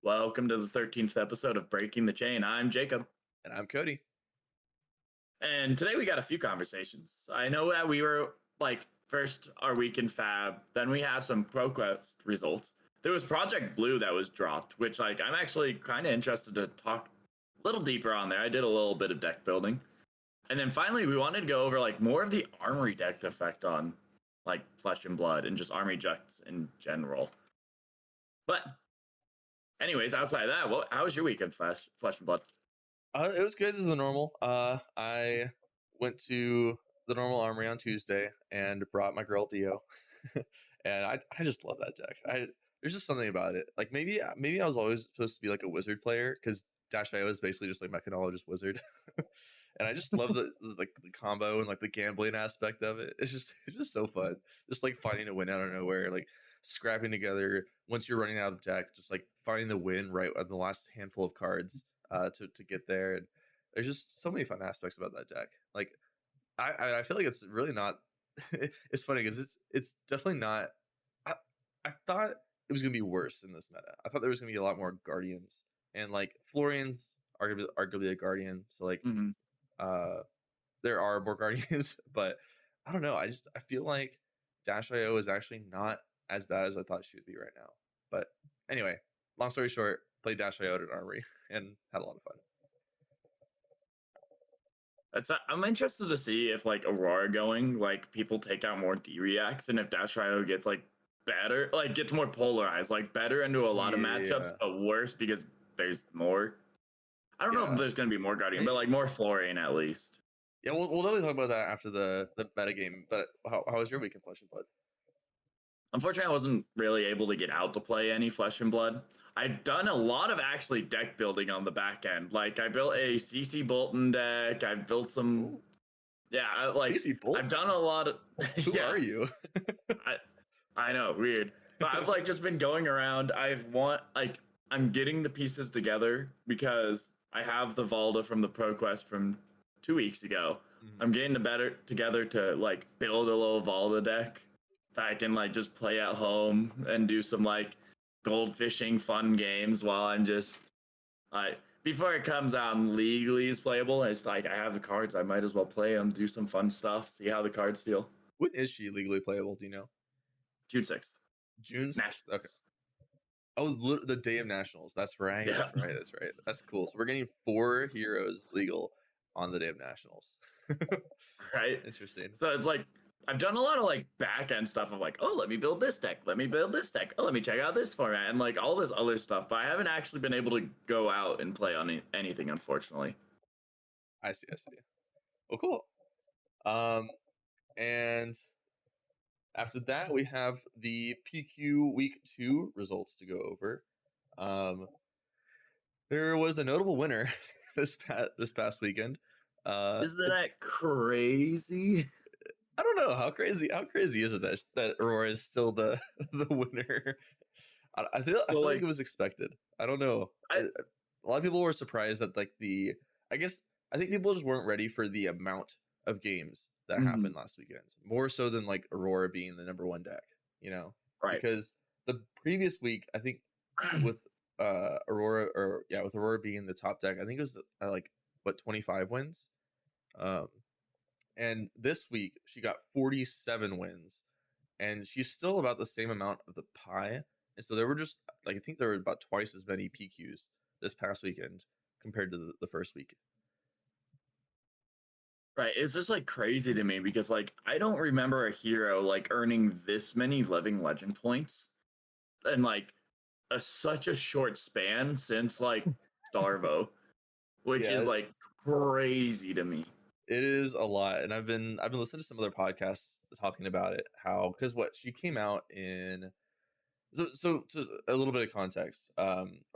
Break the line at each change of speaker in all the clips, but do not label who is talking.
Welcome to the 13th episode of Breaking the Chain. I'm Jacob.
And I'm Cody.
And today we got a few conversations. I know that we were first our week in Fab, then we have some ProQuest results. There was Project Blue that was dropped, which I'm actually kind of interested to talk a little deeper on there. I did a little bit of deck building. And then finally we wanted to go over more of the Armory deck effect on Flesh and Blood and just Armory decks in general. But anyways, outside of that, how was your week in Flesh and Blood?
It was good as the normal. I went to the normal Armory on Tuesday and brought my girl Dio, and I just love that deck. There's just something about it. Maybe I was always supposed to be a wizard player because Dash.io is basically just mechanologist wizard, and I just love the combo and the gambling aspect of it. It's just so fun. Just finding a win out of nowhere, scrapping together once you're running out of deck, just finding the win right on the last handful of cards to get there. And there's just so many fun aspects about that deck. I feel like it's really not it's funny because it's definitely not. I thought it was gonna be worse in this meta. I thought there was gonna be a lot more guardians, and Florian's arguably a guardian, so there are more guardians, but I don't know. I feel like Dash.io is actually not as bad as I thought she would be right now. But anyway, long story short, played Dash.io at an Armory and had a lot of fun.
I'm interested to see if Aurora going, people take out more D-Reacts, and if Dash.io gets better, gets more polarized, better into a lot of matchups, but worse because there's more. I don't know if there's going to be more Guardian, but more Florian at least.
Yeah, we'll definitely talk about that after the meta game. But how was your week in Flesh and Blood?
Unfortunately, I wasn't really able to get out to play any Flesh and Blood. I've done a lot of actually deck building on the back end. I built a CC Bolton deck. I've built some. Ooh. Yeah,
CC Bolton?
I've done a lot of.
Who are you?
I know, weird. But I've just been going around. I'm getting the pieces together because I have the Valda from the ProQuest from 2 weeks ago. Mm-hmm. I'm getting together to build a little Valda deck that I can just play at home and do some gold fishing fun games while I'm just before it comes out and legally is playable. It's I have the cards, I might as well play them, do some fun stuff, see how the cards feel.
When is she legally playable? Do you know?
June 6th.
June 6th. Okay. Oh, the day of Nationals. That's right. Yeah. That's right. That's cool. So we're getting 4 heroes legal on the day of Nationals.
Right.
Interesting.
So it's I've done a lot of back end stuff of oh, let me build this deck. Let me build this deck. Oh, let me check out this format and all this other stuff. But I haven't actually been able to go out and play on anything, unfortunately.
I see. Well, cool. And after that, we have the PQ Week 2 results to go over. There was a notable winner this past weekend.
Isn't that crazy?
I don't know how crazy is it that Aurora is still the winner. I feel like it was expected. I don't know. A lot of people were surprised that I think people just weren't ready for the amount of games that happened last weekend, more so than Aurora being the number 1 deck, right? Because the previous week, I think with Aurora with Aurora being the top deck, I think it was 25 wins. And this week she got 47 wins, and she's still about the same amount of the pie. And so there were just I think there were about twice as many PQs this past weekend compared to the first week.
Right, it's just crazy to me because I don't remember a hero earning this many living legend points in such a short span since Starvo, which is crazy to me.
It is a lot, and I've been listening to some other podcasts talking about it. How because she came out in so a little bit of context.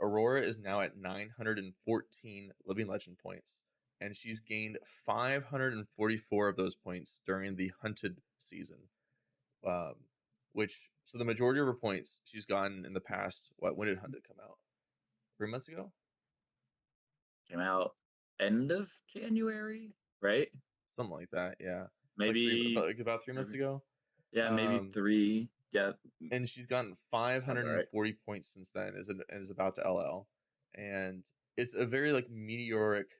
Aurora is now at 914 living legend points, and she's gained 544 of those points during the hunted season. So the majority of her points she's gotten in the past. When did hunted come out? 3 months ago.
Came out end of January, right?
Something like that, yeah.
Maybe
about 3 months ago.
Yeah, maybe 3. Yeah,
and she's gotten
sounds all right.
540 points since then. And is about to LL, and it's a very like meteoric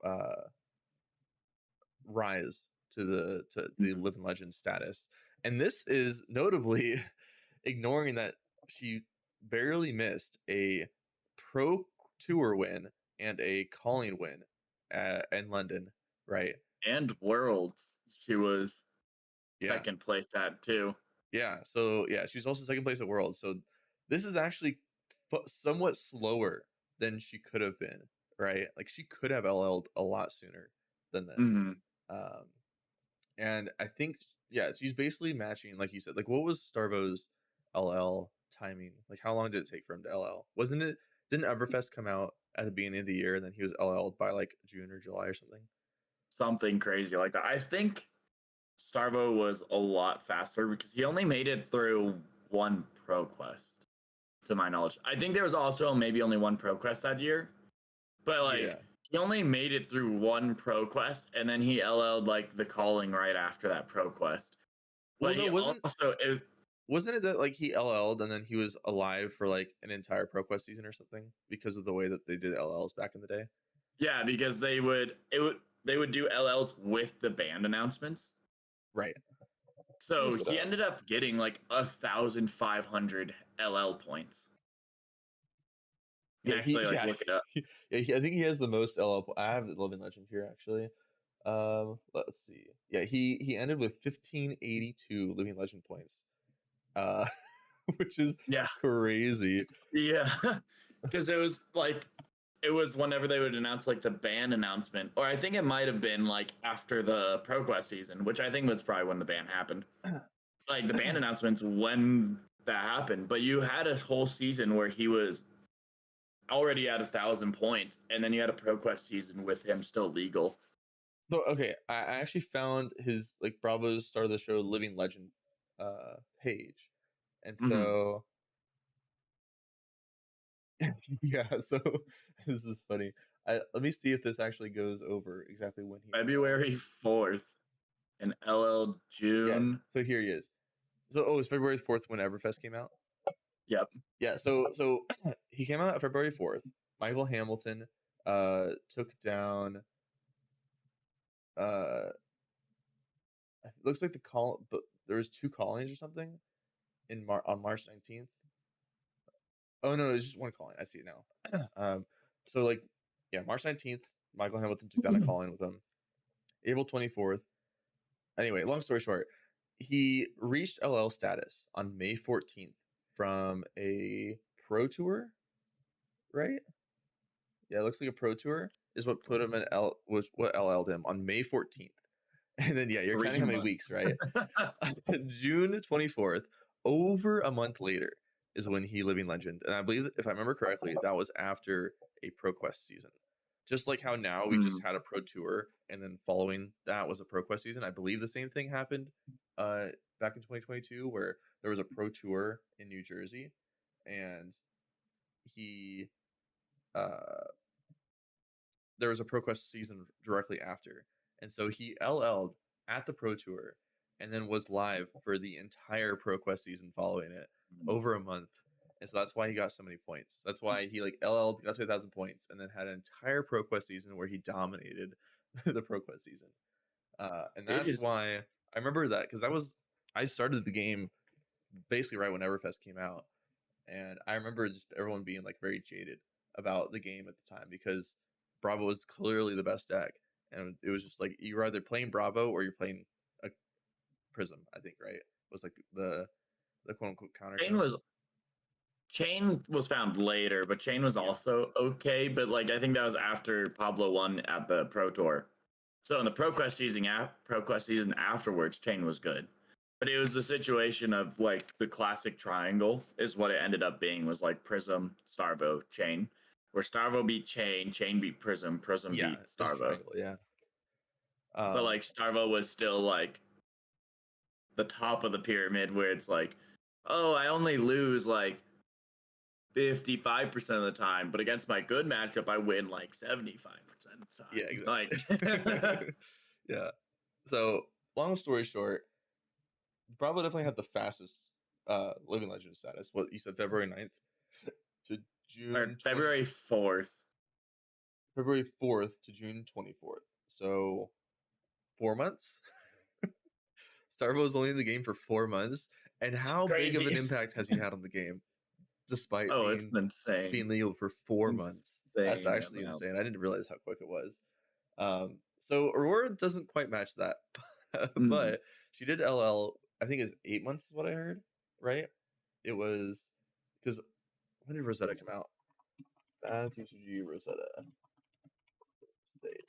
uh rise to the
Mhm.
living legend status. And this is notably ignoring that she barely missed a pro tour win and a calling win in London, right?
And Worlds, she was
Yeah.
second place at too.
Yeah. So yeah, she's also second place at Worlds. So this is actually somewhat slower than she could have been, right? Like she could have LL'd a lot sooner than this.
Hmm.
Um, and I think yeah, she's basically matching, like you said. Like what was Starvo's LL timing? Like how long did it take for him to LL? Wasn't it? Didn't Everfest come out at the beginning of the year and then he was LL'd by like June or July or something?
Something crazy like that. I think Starvo was a lot faster because he only made it through one pro quest, to my knowledge. I think there was also maybe only one pro quest that year, but like
Yeah.
he only made it through one pro quest and then he LL'd like the calling right after that pro quest.
Well,
But
no,
he also it,
wasn't it that like he LL'd and then he was alive for like an entire ProQuest season or something because of the way that they did LLs back in the day?
yeah, because they would do LLs with the band announcements.
Right.
So
Look it
he
up.
ended up getting like 1,500 LL points. You
Yeah,
can actually like look it up.
I think he has the most LL. I have the Living Legend here actually. Let's see. Yeah, he ended with 1582 Living Legend points. Uh, which is
Yeah,
crazy.
yeah, because it was like it was whenever they would announce like the band announcement, or I think it might have been like after the ProQuest season, which I think was probably when the ban happened. Like the band announcements when that happened, but you had a whole season where he was already at 1,000 points, and then you had a ProQuest season with him still legal.
So okay, I actually found his like Bravo's start of the show Living Legend page. And
Mhm.
so yeah, so this is funny. Let me see if this actually goes over exactly when he LL.
February 4th and LL
Yeah,
June.
so here he is. So oh, it's February 4th when Everfest came out.
Yep.
Yeah, so he came out February 4th. Michael Hamilton took down it looks like the call, but there was two callings or something on March 19th. Oh no, it's just one calling. I see it now. So like yeah, March 19th, Michael Hamilton took down a calling with him. April 24th. Anyway, long story short, he reached LL status on May 14th from a pro tour, right? Yeah, it looks like a pro tour is what put him in was what LL'd him on May 14th. And then yeah, you're counting
Three
how many
months.
weeks, right? June 24th, over a month later, is when he Living Legend. And I believe, if I remember correctly, that was after a ProQuest season. Just like how now we just
Mm.
had a pro tour, and then following that was a ProQuest season. I believe the same thing happened uh, back in 2022, where there was a pro tour in New Jersey, and he uh, there was a ProQuest season directly after. And so he LL'd at the Pro Tour and then was live for the entire ProQuest season following it, over a month. And so that's why he got so many points. That's why he like LL'd, got to 1,000 points, and then had an entire ProQuest season where he dominated the ProQuest season. And
It
that's
is.
why I remember that, because I started the game basically right when Everfest came out. And I remember just everyone being like very jaded about the game at the time because Bravo was clearly the best deck, and it was just like you were either playing Bravo or you're playing a Prism. I think right was like the quote unquote counter
Chain
code.
was Chain was found later, but Chain was
Yeah,
also okay. But like I think that was after Pablo won at the Pro Tour. So in the ProQuest season afterwards, Chain was good. But it was the situation of like the classic triangle is what it ended up being, was like Prism, Starvo, Chain. Where Starvo beat Chain, Chain beat Prism, Prism
yeah,
beat
it's a
Starvo.
triangle. Yeah,
But like Starvo was still like the top of the pyramid where it's like, oh, I only lose like 55% of the time, but against my good matchup, I win like 75% of the
yeah,
time. Like,
exactly. Yeah. So long story short, Bravo definitely had the fastest Living Legend status. What you said, February 9th to
Or
June 20,
February 4th.
February 4th to June 24th. So 4 months. Starbo's only in the game for 4 months, and how big of an
Crazy.
impact has he had on the game, despite
Oh, it's
being
insane.
legal for 4 months? That's
Insane
actually
amount.
insane. I didn't realize how quick it was. So Aurora doesn't quite match that,
Mm.
but she did LL. I think it's 8 months is what I heard, right? It was because when did Rosetta come out? TCG Rosetta State,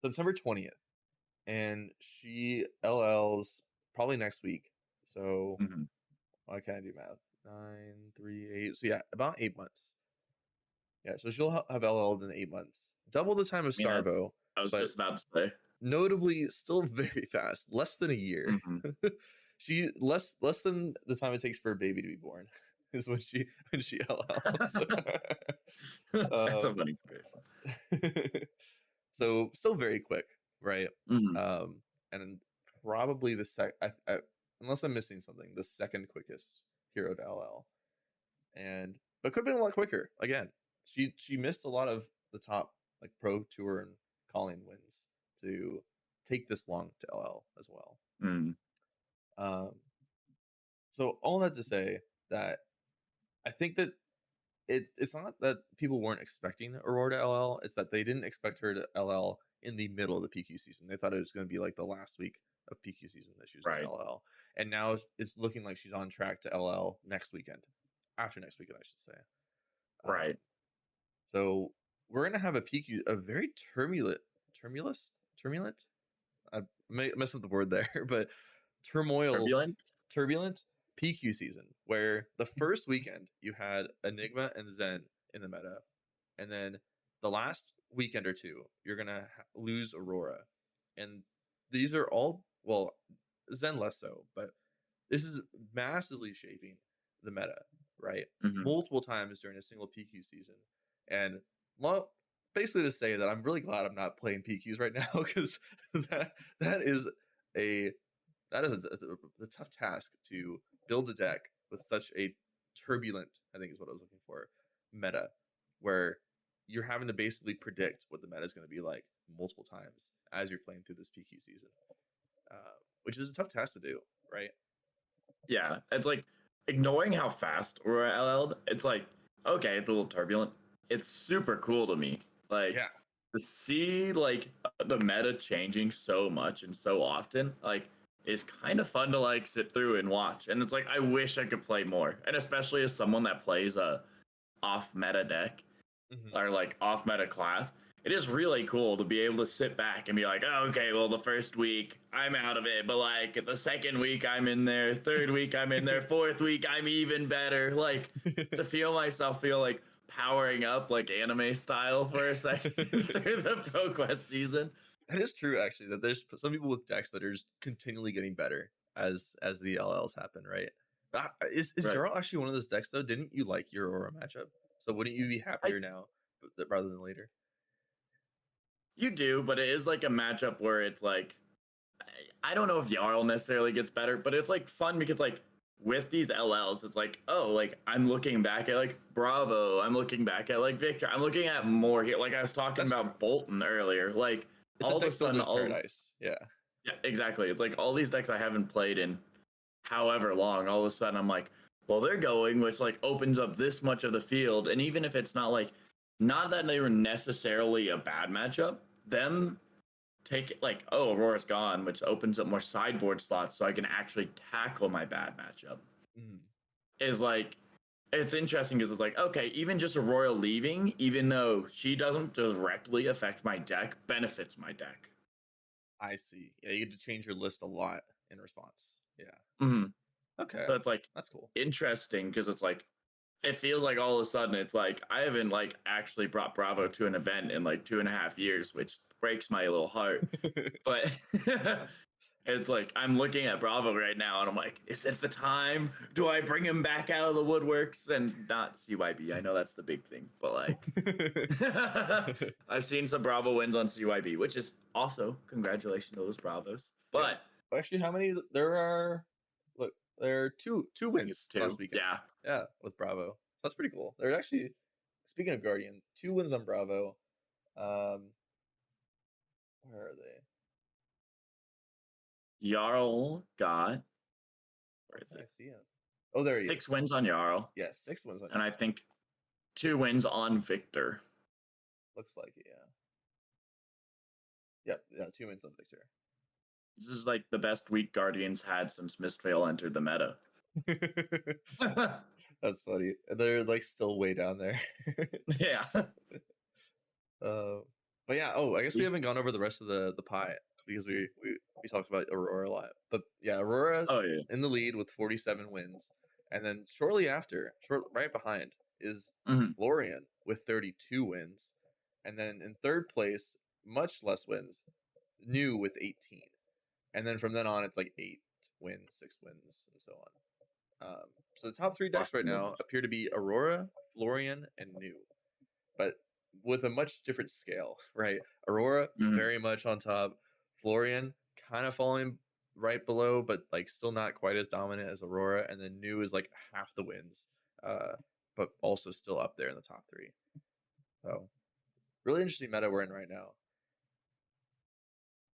September 20th, and she LLs probably next week. So
Hmm.
why can't I do math? 9, 3, 8. So yeah, about 8 months. Yeah, so she'll have LL'd in 8 months, double the time of
I mean,
Starvo,
I was
but
just about to say.
notably still very fast, less than a year.
Hmm.
She less than the time it takes for a baby to be born is when she LLs.
That's a
um,
funny comparison.
so still very quick, right?
Hmm.
And probably the unless I'm missing something, the second quickest hero to LL, and but could have been a lot quicker. Again, she missed a lot of the top like pro tour and calling wins to take this long to LL as well.
Mm.
Um, so all that to say that I think that it's not that people weren't expecting Aurora to LL, it's that they didn't expect her to LL in the middle of the PQ season. They thought it was going to be like the last week of PQ season that she was going to
Right.
LL. And now it's looking like she's on track to LL next weekend. After next weekend, I should say. Um,
Right.
so we're going to have a PQ, a very turbulent? I messed up the word there, but
Turbulent.
turbulent PQ season, where the first weekend you had Enigma and Zen in the meta, and then the last weekend or two you're gonna lose Aurora, and these are all, well, Zen less so, but this is massively shaping the meta, right?
Hmm.
Multiple times during a single PQ season, and well, basically to say that I'm really glad I'm not playing PQs right now because that that is a a tough task to build a deck with such a turbulent, I think is what I was looking for, meta, where you're having to basically predict what the meta is going to be like multiple times as you're playing through this PQ season, which is a tough task to do, right?
Yeah. It's like ignoring how fast Aurora LL'd. It's like, okay, it's a little turbulent. It's super cool to me. Like
Yeah.
to see like the meta changing so much and so often, like is kind of fun to like sit through and watch. And it's like I wish I could play more. And especially as someone that plays a off meta deck
Mm-hmm.
or like off meta class, it is really cool to be able to sit back and be like, oh, okay, well, the first week I'm out of it, but like the second week I'm in there, third week I'm in there, fourth week I'm even better. Like to feel myself feel like powering up like anime style for a second through the ProQuest season.
That is true, actually. That there's some people with decks that are just continually getting better as the LLs happen, right? Is
Right.
Jarl actually one of those decks though? Didn't you like your Aura matchup? So wouldn't you be
I
happier now rather than later?
You do, but it is like a matchup where it's like I don't know if Jarl necessarily gets better, but it's like fun because like with these LLs, it's like, oh, like I'm looking back at like Bravo, I'm looking back at like Victor, I'm looking at more here. Like I was talking
That's true.
about Bolton earlier. Like
It's a
all of a
deck
sudden,
builder's paradise. Yeah.
yeah, exactly. It's like all these decks I haven't played in however long, all of a sudden I'm like, well, they're going, which like opens up this much of the field. And even if it's not like, not that they were necessarily a bad matchup, them take it like, oh, Aurora's gone, which opens up more sideboard slots so I can actually tackle my bad matchup.
Mm,
Is like, it's interesting because it's like, okay, even just Aurora leaving, even though she doesn't directly affect my deck, benefits my deck.
I see. Yeah, you get to change your list a lot in response. Yeah.
Mhm.
Okay.
So it's like
That's cool.
interesting because it's like it feels like all of a sudden it's like I haven't like actually brought Bravo to an event in like 2.5 years, which breaks my little heart. But it's like I'm looking at Bravo right now and I'm like, is it the time? Do I bring him back out of the woodworks and not CYB? I know that's the big thing, but like I've seen some Bravo wins on CYB, which is also congratulations to those Bravos.
Yeah.
But
Actually, how many there are? Look, They're two
I think it's
wins last
two.
weekend.
Yeah.
Yeah, with Bravo. So that's pretty cool. They're actually, speaking of Guardian, 2 wins on Bravo. Um, where are they?
Jarl got, where
Why
is
can't I
it?
see him? Oh, there he is.
6 wins on Jarl,
Yeah, 6 wins on
and I
Jarl.
think 2 wins on Victor.
Looks like it, yeah. Yep, yeah, 2 wins on Victor.
This is like the best week Guardians had since Mistveil entered the meta.
That's funny. And they're like still way down there.
Yeah.
Uh, but yeah, I guess we
Least-
haven't gone over the rest of the pie because we talked about Aurora a lot. But yeah, Aurora
Oh yeah.
in the lead with 47 wins, and then shortly after, right behind is
Mhm.
Florian with 32 wins, and then in third place, much less wins, New with 18, and then from then on it's like 8 wins, 6 wins, and so on. So the top 3 decks
Lost
right
the
now
numbers.
appear to be Aurora, Florian, and New, but with a much different scale, right? Aurora
Mhm.
very much on top, Florian kind of falling right below, but like still not quite as dominant as Aurora, and then New is like half the wins, but also still up there in the top 3. So really interesting meta we're in right now.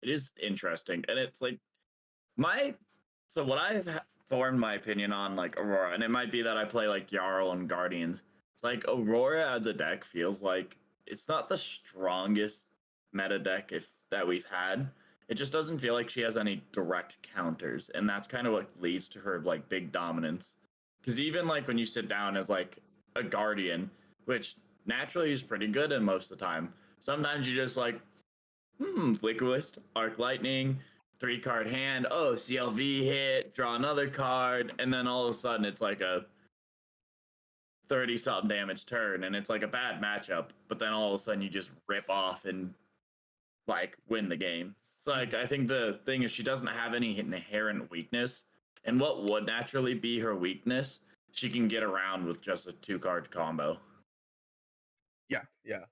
It is interesting, and it's like my so what formed my opinion on like Aurora, and it might be that I play like Jarl and Guardians. It's like Aurora as a deck feels like it's not the strongest meta deck if that we've had. It just doesn't feel like she has any direct counters, and that's kind of what leads to her like big dominance. Because even like when you sit down as like a Guardian, which naturally is pretty good in most of the time, sometimes you just like Flicker List, Arc Lightning, 3 card hand. Oh, CLV hit, draw another card, and then all of a sudden it's like a 30 something damage turn, and it's like a bad matchup. But then all of a sudden you just rip off and like win the game. It's like I think the thing is she doesn't have any inherent weakness, and what would naturally be her weakness, she can get around with just a 2 card combo.
Yeah.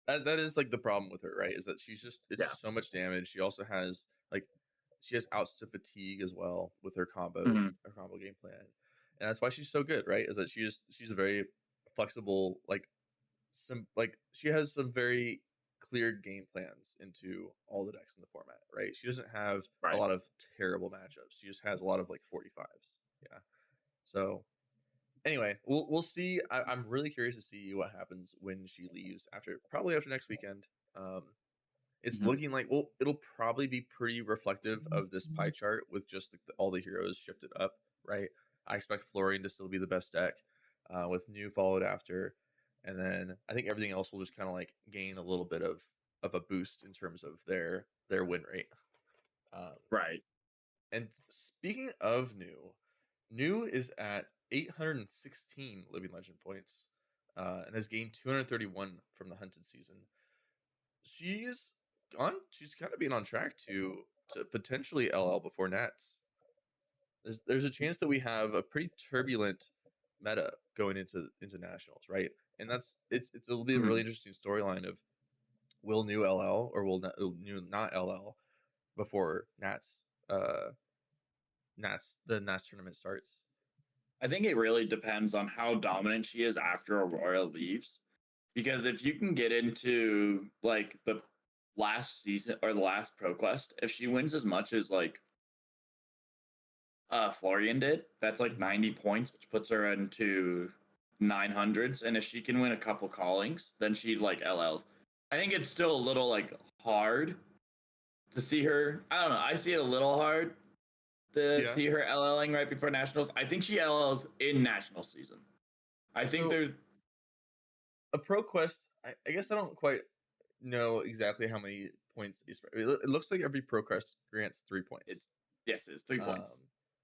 That is like the problem with her, right? Is that it's
Yeah.
just so much damage. She also has like she has outs to fatigue as well with
Mm-hmm.
her combo game plan, and that's why she's so good, right? Is that she's a very flexible, like she has some very clear game plans into all the decks in the format, right? She doesn't have a
Right.
lot of terrible matchups. She just has a lot of like 45s. Yeah. So anyway, we'll see. I'm really curious to see what happens when she leaves probably after next weekend. Um, it's
Mm-hmm.
looking like it'll probably be pretty reflective of this pie chart with just all the heroes shifted up, right? I expect Florian to still be the best deck, with New followed after, and then I think everything else will just kind of like gain a little bit of a boost in terms of their win rate. Um,
Right.
and speaking of New is at 816 Living Legend points, and has gained 231 from the Hunted season. She's she's kind of being on track to potentially LL before Nats. There's a chance that we have a pretty turbulent meta going into nationals, right? And it'll be a really
Mm-hmm.
interesting storyline of will New LL or will New not LL before uh the Nats tournament starts.
I think it really depends on how dominant she is after Aurora leaves. Because if you can get into like the last season or the last ProQuest, if she wins as much as like Florian did, that's like 90 points, which puts her into 900s. And if she can win a couple callings, then she like LLs. I think it's still a little like hard to see her. I don't know. I see it a little hard to
Yeah.
see her LLing right before nationals. I think she LLs in national season. I think
So
there's
a pro quest, I guess I don't quite know exactly how many points it looks like every pro quest grants 3 points.
it's yes, it's 3 points.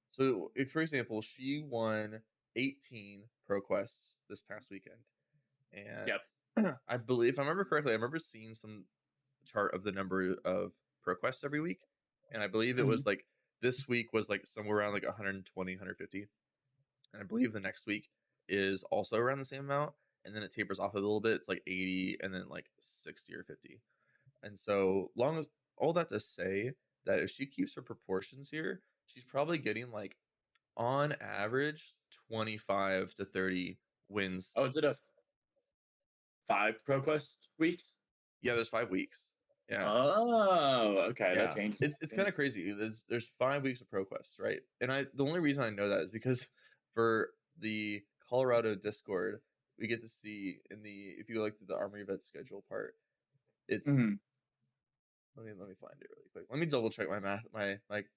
So if, for example, she won 18 pro quests this past weekend,
Yep.
and I believe, if I remember correctly, I remember seeing some chart of the number of pro quests every week, and I believe it
Mm-hmm.
was like this week was like somewhere around like 120, 150, and I believe the next week is also around the same amount, and then it tapers off a little bit. It's like 80, and then like 60 or 50. And so long as all that to say that if she keeps her proportions here, she's probably getting like on average 25 to 30 wins.
Oh, is it a 5 ProQuest weeks?
Yeah, there's 5 weeks. Yeah.
Oh, okay. That
Yeah,
changes.
it's kind of crazy. There's 5 weeks of ProQuest, right? And the only reason I know that is because for the Colorado Discord, we get to see in the if you look at the Armory event schedule part, it's
Mhm.
let me find it really quick. Let me double check my math my like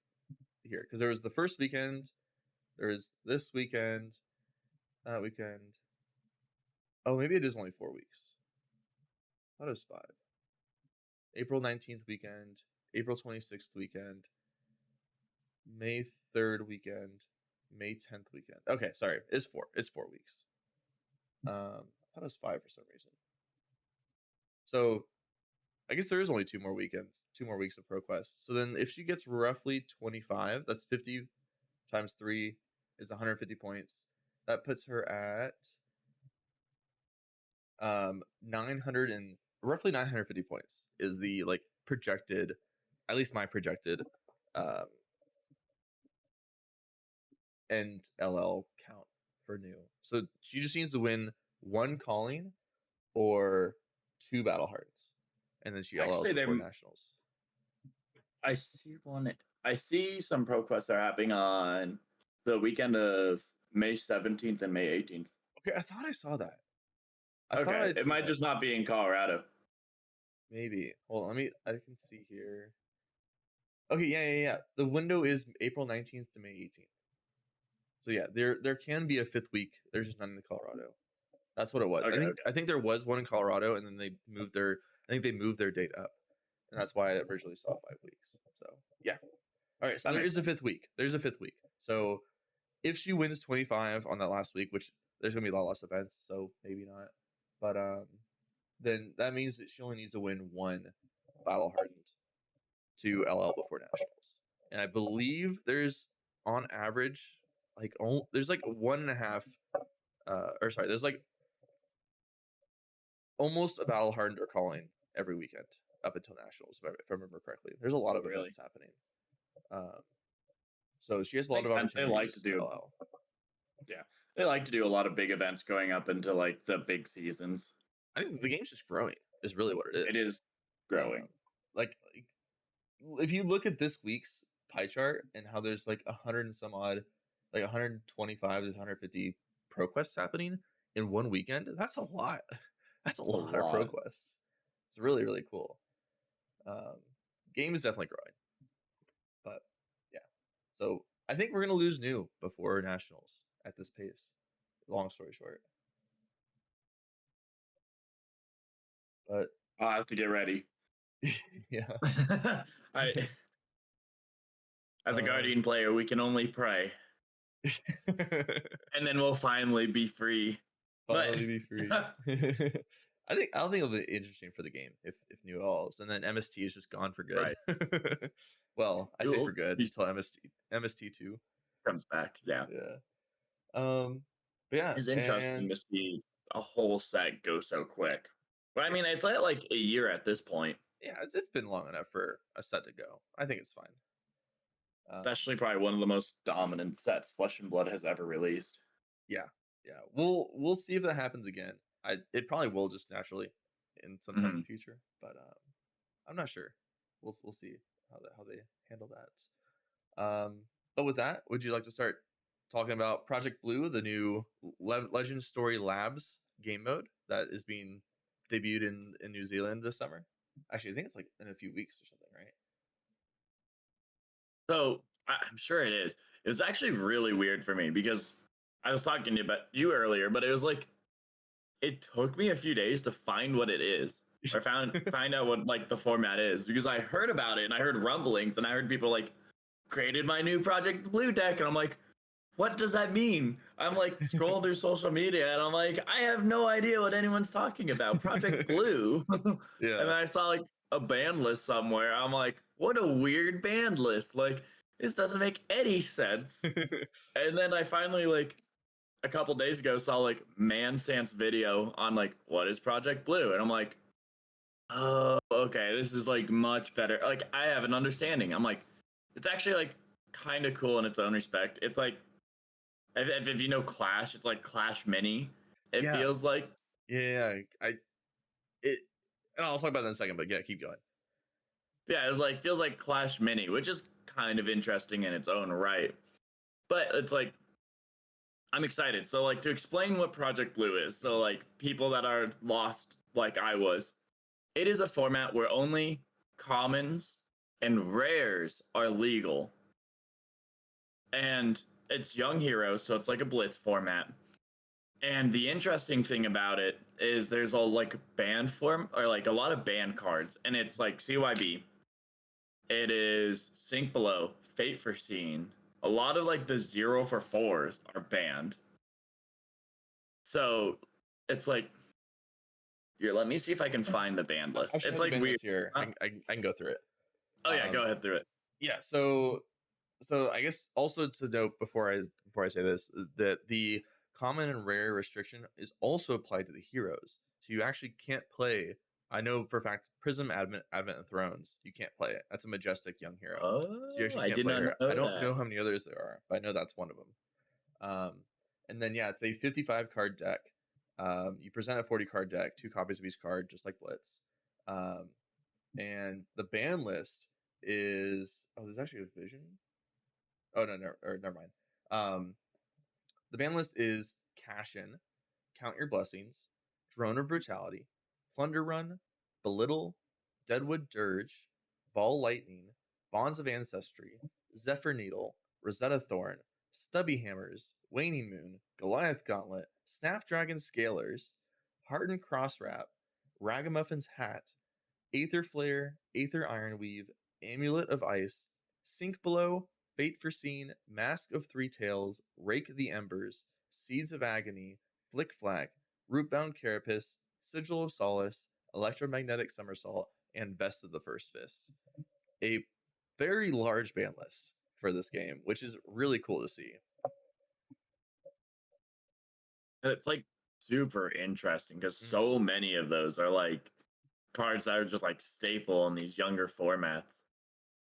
here because there was the first weekend, there was this weekend, that weekend. Oh, maybe it is only 4 weeks. I thought it was 5. April 19th weekend, April 26th weekend, May 3rd weekend, May 10th weekend. Okay, sorry. It's 4. It's 4 weeks. I thought it was 5 for some reason. So I guess there is only 2 more weekends, 2 more weeks of ProQuest. So then if she gets roughly 25, that's 50 times 3 is 150 points. That puts her at 900 and roughly 950 points is the like projected, at least my projected um end LL count for new. So she just needs to win 1 calling or 2 battle hearts, and then she LLs
Actually,
before nationals.
I see one. I see some ProQuests are happening on the weekend of May 17th and May 18th.
Okay, I thought I saw that. I thought
Okay,
I'd
it
seen
might
that.
just not be in Colorado.
Maybe. Hold on, I can see here. Okay, yeah. The window is April 19th to May 18th. So yeah, there can be a 5th week. There's just none in Colorado. That's what it was.
Okay,
I think there was one in Colorado, and then they moved their date up, and that's why I originally saw 5 weeks. So yeah. All right, so
that
there
makes
is a
sense.
5th week. There's a 5th week. So if she wins 25 on that last week, which there's gonna be a lot less events, so maybe not. But then that means that she only needs to win 1 battle hardened to LL before nationals. And I believe there's on average like there's like 1.5 or sorry, there's like almost a battle hardened or calling every weekend up until nationals, if I remember correctly. There's a lot
Oh,
of
really?
events happening. Um, so she has a lot
Makes
of
sense. They like to
opportunities to
do.
LL.
Yeah, they like to do a lot of big events going up into like the big seasons.
I think the game's just growing is really what it is.
It is
Um,
growing.
like if you look at this week's pie chart and how there's like 100 and some odd, like 125 to 150 pro quests happening in one weekend, that's a lot. That's a
It's a
lot of pro
lot.
quests. It's really, really cool. Game is definitely growing, but yeah. So I think we're gonna lose new before nationals at this pace. Long story short, but
I'll have to get ready.
yeah.
I, as a
Um,
Guardian player, we can only pray, and then we'll finally be free. But
finally be free. I don't think it'll be interesting for the game if new alls, and then MST is just gone for good.
right,
Well, I say for good
he
until MST 2.
comes back. Yeah,
Yeah. But yeah,
it's interesting
and
to see a whole set go so quick. But I mean, it's like a year at this point,
yeah, it's been long enough for a set to go. I think it's fine.
especially probably one of the most dominant sets Flesh and Blood has ever released.
Yeah, yeah. We'll see if that happens again. It probably will just naturally in some time in
Mhm.
the future, but I'm not sure. We'll see how they handle that. But with that, would you like to start talking about Project Blue, the new Legend Story Labs game mode that is being debuted in New Zealand this summer? Actually, I think it's like in a few weeks or something, right?
So I'm sure it is. It was actually really weird for me because I was talking to you earlier, but it was like it took me a few days to find what it is or find out what like the format is because I heard about it and I heard rumblings and I heard people like created my new Project Blue deck and I'm like, what does that mean? I'm like scrolling through social media and I'm like, I have no idea what anyone's talking about. Project Blue. And then
Yeah.
I saw like a band list somewhere. I'm like, what a weird band list. Like, this doesn't make any sense. And then I finally like a couple days ago saw like Mansant's video on like what is Project Blue? And I'm like, oh, okay, this is like much better. Like I have an understanding. I'm like, it's actually like kind of cool in its own respect. It's like if you know Clash, it's like Clash Mini. It
Yeah,
feels like
yeah. It, and I'll talk about that in a second. But yeah, keep going.
yeah, it's like feels like Clash Mini, which is kind of interesting in its own right. But it's like I'm excited. So like to explain what Project Blue is, so like people that are lost like I was, it is a format where only commons and rares are legal. And it's young heroes, so it's like a blitz format. And the interesting thing about it is there's a like banned form or like a lot of banned cards, and it's like CYB. It is Sink Below, Fate Foreseen. A lot of like the 0 for 4s are banned. So it's like here, let me see if I can find the band
I
list.
actually
It's
have the
like
ban
weird.
list here. I can go through it.
Oh yeah,
Um,
go ahead through it.
yeah. So I guess also to note before I say this that the common and rare restriction is also applied to the heroes. So you actually can't play. I know for a fact Prism Advent and Thrones you can't play it. That's a majestic young hero. So you
Oh,
actually
I
can't
did
play
not
her. I
know
don't
that.
know how many others there are, but I know that's one of them. And then yeah, it's a 55 card deck. You present a 40 card deck, 2 copies of each card, just like Blitz. Um, and the ban list is there's actually a vision. Oh no, never mind. Um, the ban list is Cash In, Count Your Blessings, Drone of Brutality, Plunder Run, Belittle, Deadwood Dirge, Ball Lightning, Bonds of Ancestry, Zephyr Needle, Rosetta Thorn, Stubby Hammers, Waning Moon, Goliath Gauntlet, Snapdragon Scalers, Hardened Cross Wrap, Ragamuffin's Hat, Aether Flare, Aether Ironweave, Amulet of Ice, Sink Below, Fate Foreseen, Mask of Three Tails, Rake the Embers, Seeds of Agony, Flick Flack, Rootbound Carapace, Sigil of Solace, Electromagnetic Somersault, and Best of the First Fist. A very large ban list for this game, which is really cool to see.
It's like super interesting because
Mhm.
so many of those are like cards that are just like staple in these younger formats.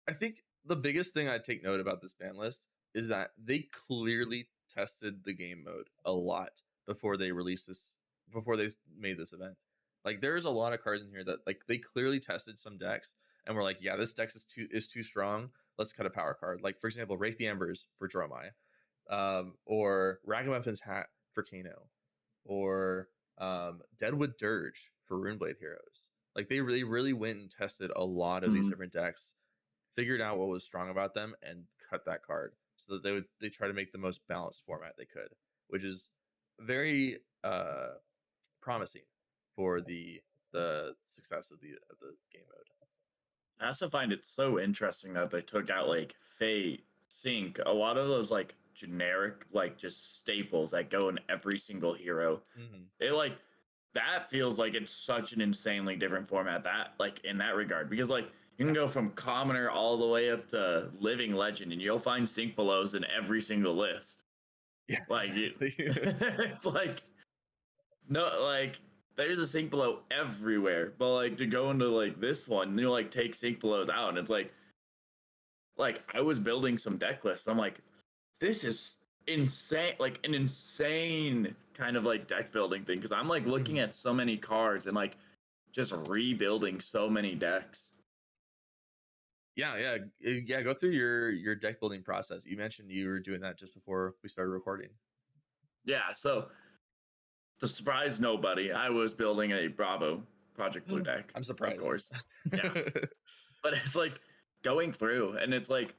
I think the biggest thing I take note about this ban list is that they clearly tested the game mode a lot before they released this, before they made this event. Like there's a lot of cards in here that like they clearly tested some decks and were like, yeah, this deck is too strong. Let's cut a power card. Like for example, Rake the Embers for Dromai, or Ragamuffin's Hat for Kano, or Deadwood Dirge for Runeblade Heroes. Like they really went and tested a lot of these
Mhm.
different decks, figured out what was strong about them, and cut that card so that they try to make the most balanced format they could, which is very promising for the success of the game mode.
I also find it so interesting that they took out like Fate, Sync, a lot of those like generic, like just staples that go in every single hero.
Mm-hmm.
It like that feels like it's such an insanely different format that like in that regard because like you can go from commoner all the way up to living legend and you'll find sync belows in every single list.
Yeah,
Like
exactly.
it's like no like there's a sync below everywhere, but like to go into like this one, you like take sync belows out and it's like I was building some deck lists. I'm like, this is insane, like an insane kind of like deck building thing because I'm like looking
Mhm.
at so many cards and like just rebuilding so many decks.
Yeah. Go through your deck building process. You mentioned you were doing that just before we started recording.
Yeah, so to surprise nobody, I was building a Bravo Project Blue deck,
I'm
of
surprised.
course. Yeah, but it's like going through and it's like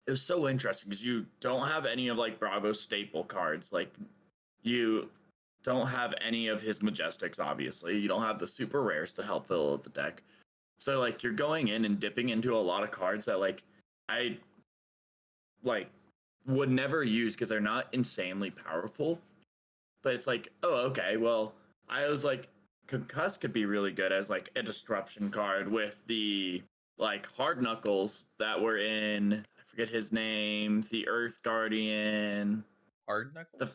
it was so interesting because you don't have any of like Bravo's staple cards. Like you don't have any of his majestics, obviously. You don't have the super rares to help fill out the deck. So like you're going in and dipping into a lot of cards that like I like would never use because they're not insanely powerful. But it's like, oh, okay, well, I was like, Concuss could be really good as like a disruption card with the like hard knuckles that were in I forget his name, the Earth Guardian.
Hard
The
knuckles.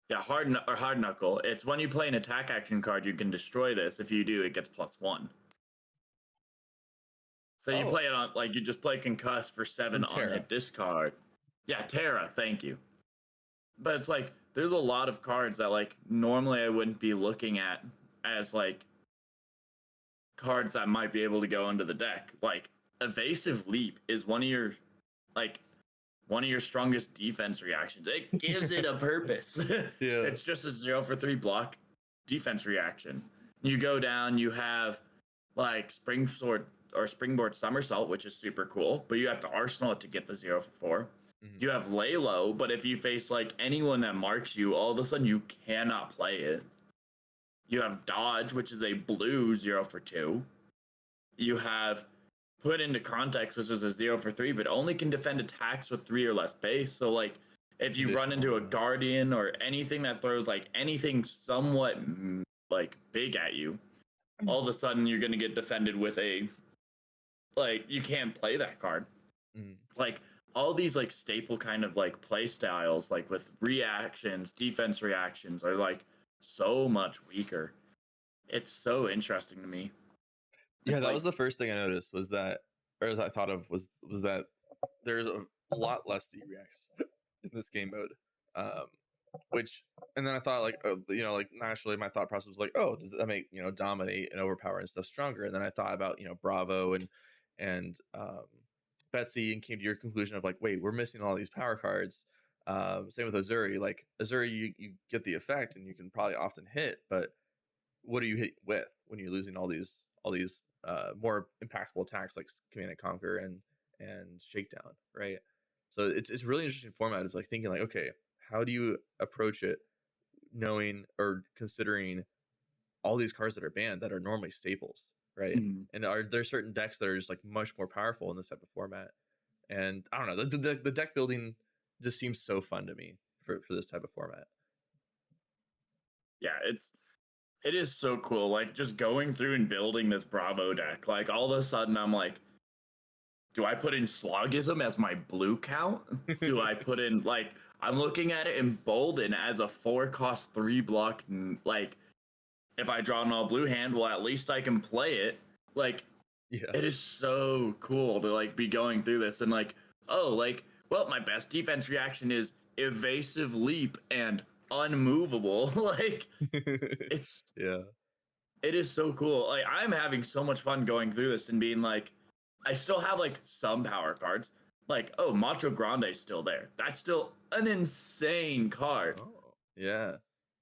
yeah, hard knuckle. It's when you play an attack action card, you can destroy this. If you do, it gets +1. So you
Oh,
play it on like you just play concuss for 7
from
on
Terra.
hit discard. Yeah, Terra, thank you. But it's like there's a lot of cards that like normally I wouldn't be looking at as like cards that might be able to go into the deck. Like Evasive Leap is like one of your strongest defense reactions. It gives it a purpose.
Yeah.
It's just a 0 for 3 block defense reaction. You go down, you have like Springboard Somersault, which is super cool, but you have to arsenal it to get the 0 for 4.
Mhm.
You have Lay Low, but if you face like anyone that marks you, all of a sudden you cannot play it. You have Dodge, which is a blue 0 for 2. You have Put into Context, which is a 0 for 3, but only can defend attacks with 3 or less base. So like if you run into a
Conditional.
Guardian or anything that throws like anything somewhat like big at you, all of a sudden you're going to get defended with a like you can't play that card.
Mhm.
It's like all these like staple kind of like play styles like with reactions, defense reactions are like so much weaker. It's so interesting to me.
Yeah,
It's
that was
like
the first thing I noticed was that, or that I thought of was that there's a lot less D-Reacts in this game mode. Um, which, and then I thought like, like naturally my thought process was like, oh, does that make, dominate and overpower and stuff stronger? And then I thought about, Bravo and Betsy, and came to your conclusion of like, wait, we're missing all these power cards. Same with Azuri. Like Azuri, you get the effect and you can probably often hit, but what are you hit with when you're losing all these more impactful attacks like Command and Conquer and Shakedown, right? So it's really interesting format of like thinking like, okay, how do you approach it, knowing or considering all these cards that are banned that are normally staples, right?
mm,
And are there certain decks that are just like much more powerful in this type of format? And I don't know, the deck building just seems so fun to me for this type of format.
yeah, it is so cool. Like just going through and building this Bravo deck. Like all of a sudden I'm like, do I put in Slogism as my blue count? Do I put in like I'm looking at it in Bolden as a 4-cost 3 block like if I draw an all blue hand, well at least I can play it. Like
Yeah.
it is so cool to like be going through this and like, oh, like, well, my best defense reaction is Evasive Leap and Unmovable. Like it's
Yeah.
it is so cool. Like I'm having so much fun going through this and being like, I still have like some power cards. Like, oh, Macho Grande is still there. That's still an insane card.
Oh, yeah.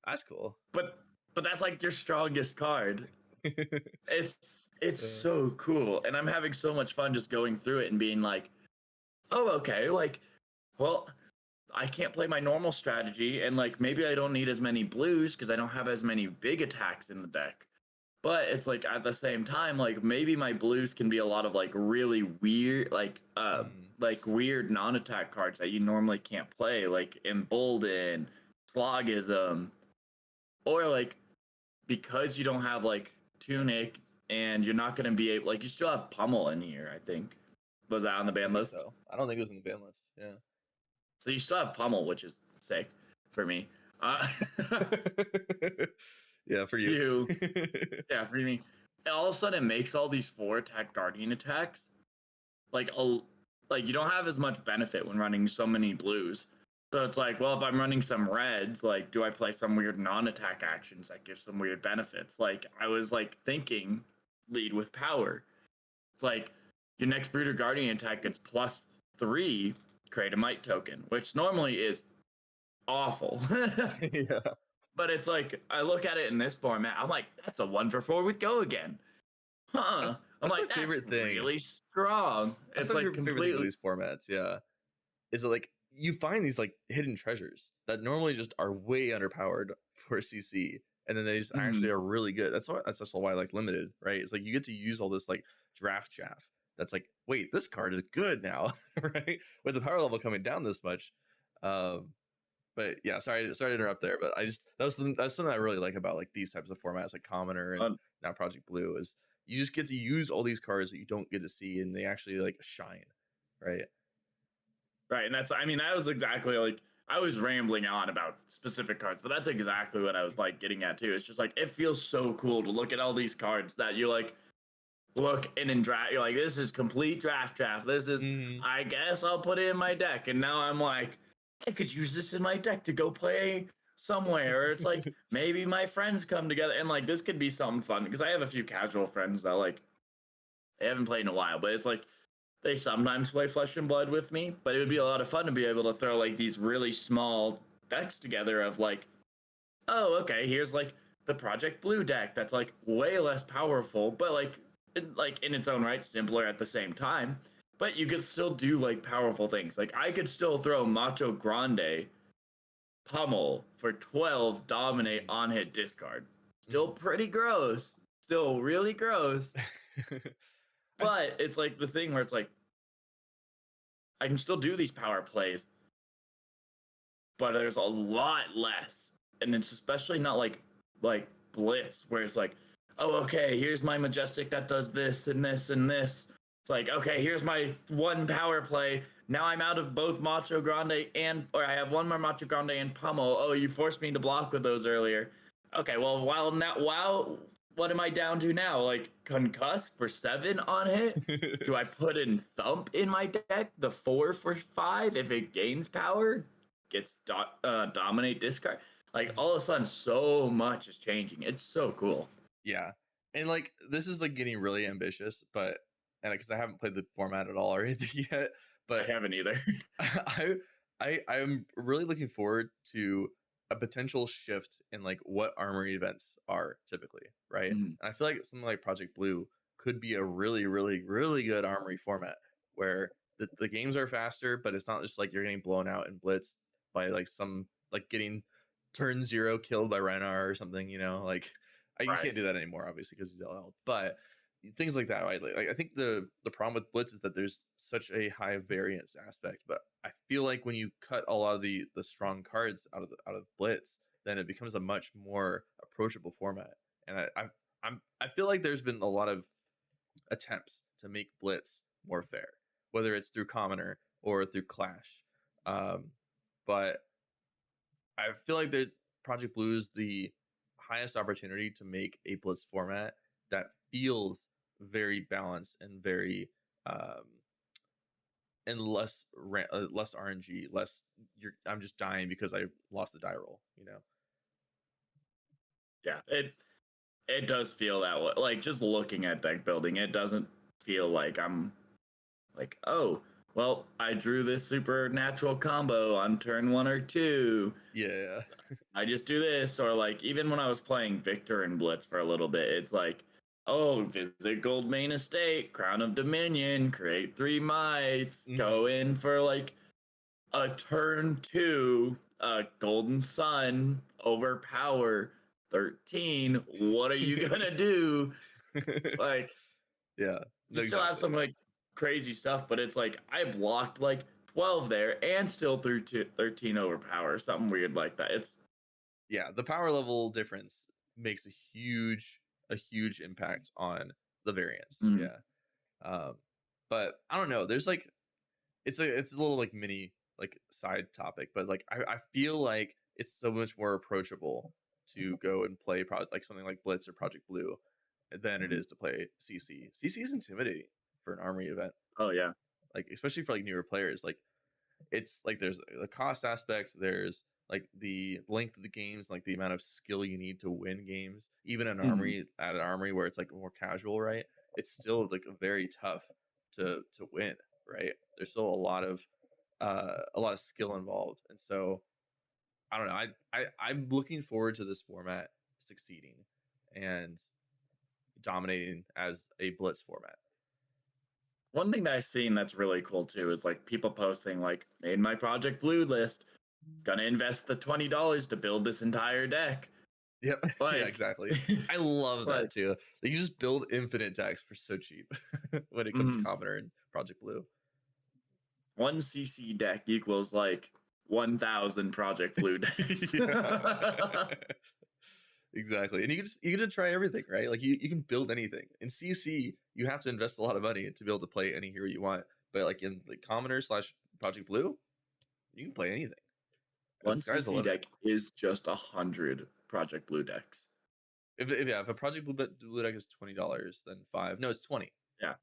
That's cool.
But that's like your strongest card. It's
Yeah.
so cool. And I'm having so much fun just going through it and being like, oh, okay, like, well, I can't play my normal strategy, and like maybe I don't need as many blues because I don't have as many big attacks in the deck. But it's like at the same time, like maybe my blues can be a lot of like really weird,
Mm.
like weird non-attack cards that you normally can't play, like Embolden, Slogism, or like because you don't have like Tunic and you're not gonna be able like you still have Pummel in here, I think. Was that on the
I
ban
think
list?
so. I don't think it was in the ban list.
So you still have Pummel, which is sick for me. Uh,
Yeah, for you.
you, yeah, for me. And all of a sudden, it makes all these 4-attack Guardian attacks like like you don't have as much benefit when running so many blues. So it's like, well, if I'm running some reds, like, do I play some weird non-attack actions that give some weird benefits? Like, I was like thinking, lead with power. It's like your next Brooder Guardian attack gets +3, create a Might token, which normally is awful.
Yeah.
But it's like I look at it in this format, I'm like, that's a 1 for 4 with Go again.
That's
Huh. I'm
that's my
like, that's
favorite thing.
really strong.
That's
It's
my
like
favorite thing with
completely
these formats, yeah. Is that like you find these like hidden treasures that normally just are way underpowered for CC, and then they just actually
mhm.
are really good. That's also why I like limited, right? It's like you get to use all this like draft chaff. That's like, wait, this card is good now, right? With the power level coming down this much. Um, but yeah, sorry to interrupt there, but I just that's something I really like about like these types of formats, like Commoner and now Project Blue, is you just get to use all these cards that you don't get to see, and they actually like shine, right?
Right, and that's I mean that was exactly like I was rambling on about specific cards, but that's exactly what I was like getting at too. It's just like it feels so cool to look at all these cards that you look and in draft, you're like, this is complete draft. This is,
Mhm.
I guess I'll put it in my deck. And now I'm like, I could use this in my deck to go play somewhere. Or it's like maybe my friends come together and like this could be something fun because I have a few casual friends that like they haven't played in a while, but it's like they sometimes play Flesh and Blood with me. But it would be a lot of fun to be able to throw like these really small decks together of like, oh, okay, here's like the Project Blue deck that's like way less powerful, but like in its own right, simpler at the same time. But you could still do like powerful things. Like I could still throw Macho Grande Pummel for 12 dominate on hit discard. Still pretty gross. Still really gross.
I
But it's like the thing where it's like I can still do these power plays, but there's a lot less. And it's especially not like Blitz, where it's like, oh, okay, here's my Majestic that does this and this and this. It's like, okay, here's my one power play. Now I'm out of both Macho Grande or I have one more Macho Grande and Pummel. Oh, you forced me to block with those earlier. Okay, well, what am I down to now? Like Concuss for 7 on hit? Do I put in Thump in my deck? The 4 for 5 if it gains power? Gets dominate discard. Like all of a sudden, so much is changing. It's so cool.
Yeah. And like this is like getting really ambitious, but and because I haven't played the format at all or anything yet,
I
but
haven't either.
I I'm really looking forward to a potential shift in like what armory events are typically, right?
Mhm.
And I feel like something like Project Blue could be a really, really, really good armory format where the games are faster, but it's not just like you're getting blown out and blitzed by like some like getting turn 0 killed by Rhinar or something, you know, like you
Right.
can't do that anymore, obviously, because he's LL. But things like that, right? Like I think the problem with Blitz is that there's such a high variance aspect. But I feel like when you cut a lot of the strong cards out of Blitz, then it becomes a much more approachable format. And I feel like there's been a lot of attempts to make Blitz more fair, whether it's through Commoner or through Clash. Um, but I feel like that Project Blue is the highest opportunity to make a Blitz format that feels very balanced and very um and less RNG, less I'm just dying because I lost the die roll, you know.
Yeah. It does feel that way. Like just looking at deck building, it doesn't feel like I'm like, oh, well, I drew this supernatural combo on turn 1 or 2.
Yeah.
I just do this, or like even when I was playing Victor and Blitz for a little bit, it's like, oh, visit Gold Main Estate, Crown of Dominion, create 3 mites,
Mhm.
go in for like a turn 2, Golden Sun, overpower 13. What are you gonna do? Like,
Yeah.
you
No,
still have
exactly.
some like crazy stuff, but it's like I blocked like 12 there and still threw 13 overpower, something weird like that. It's
Yeah, the power level difference makes a huge impact on the variance.
mm,
Yeah. Um but I don't know. There's like it's a little like mini like side topic, but like I feel like it's so much more approachable to go and play like something like Blitz or Project Blue than it
mm.
is to play CC. CC is intimidating for an armory event,
Oh yeah.
like especially for like newer players. Like it's like there's the cost aspect, there's like the length of the games, like the amount of skill you need to win games. Even
Mhm.
at an armory where it's like more casual, right? It's still like very tough to win, right? There's still a lot of skill involved, and so I don't know. I'm looking forward to this format succeeding and dominating as a blitz format.
One thing that I've seen that's really cool too is like people posting like made my Project Blue list, gonna invest the $20 to build this entire deck.
Yep. Yeah,
Like,
exactly. I love
like
that too. Like you just build infinite decks for so cheap when it comes to
mhm.
Commoner and Project Blue.
One CC deck equals like 1,000 Project Blue decks.
Yeah. Exactly. And you get to try everything, right? Like you can build anything. In CC, you have to invest a lot of money to be able to play any hero you want. But like in the Commoner slash Project Blue, you can play anything. The
One
sky's the
CC
limit.
deck is just 100 Project Blue decks.
if a Project Blue deck is $20, then 5. No, it's 20.
Yeah.
If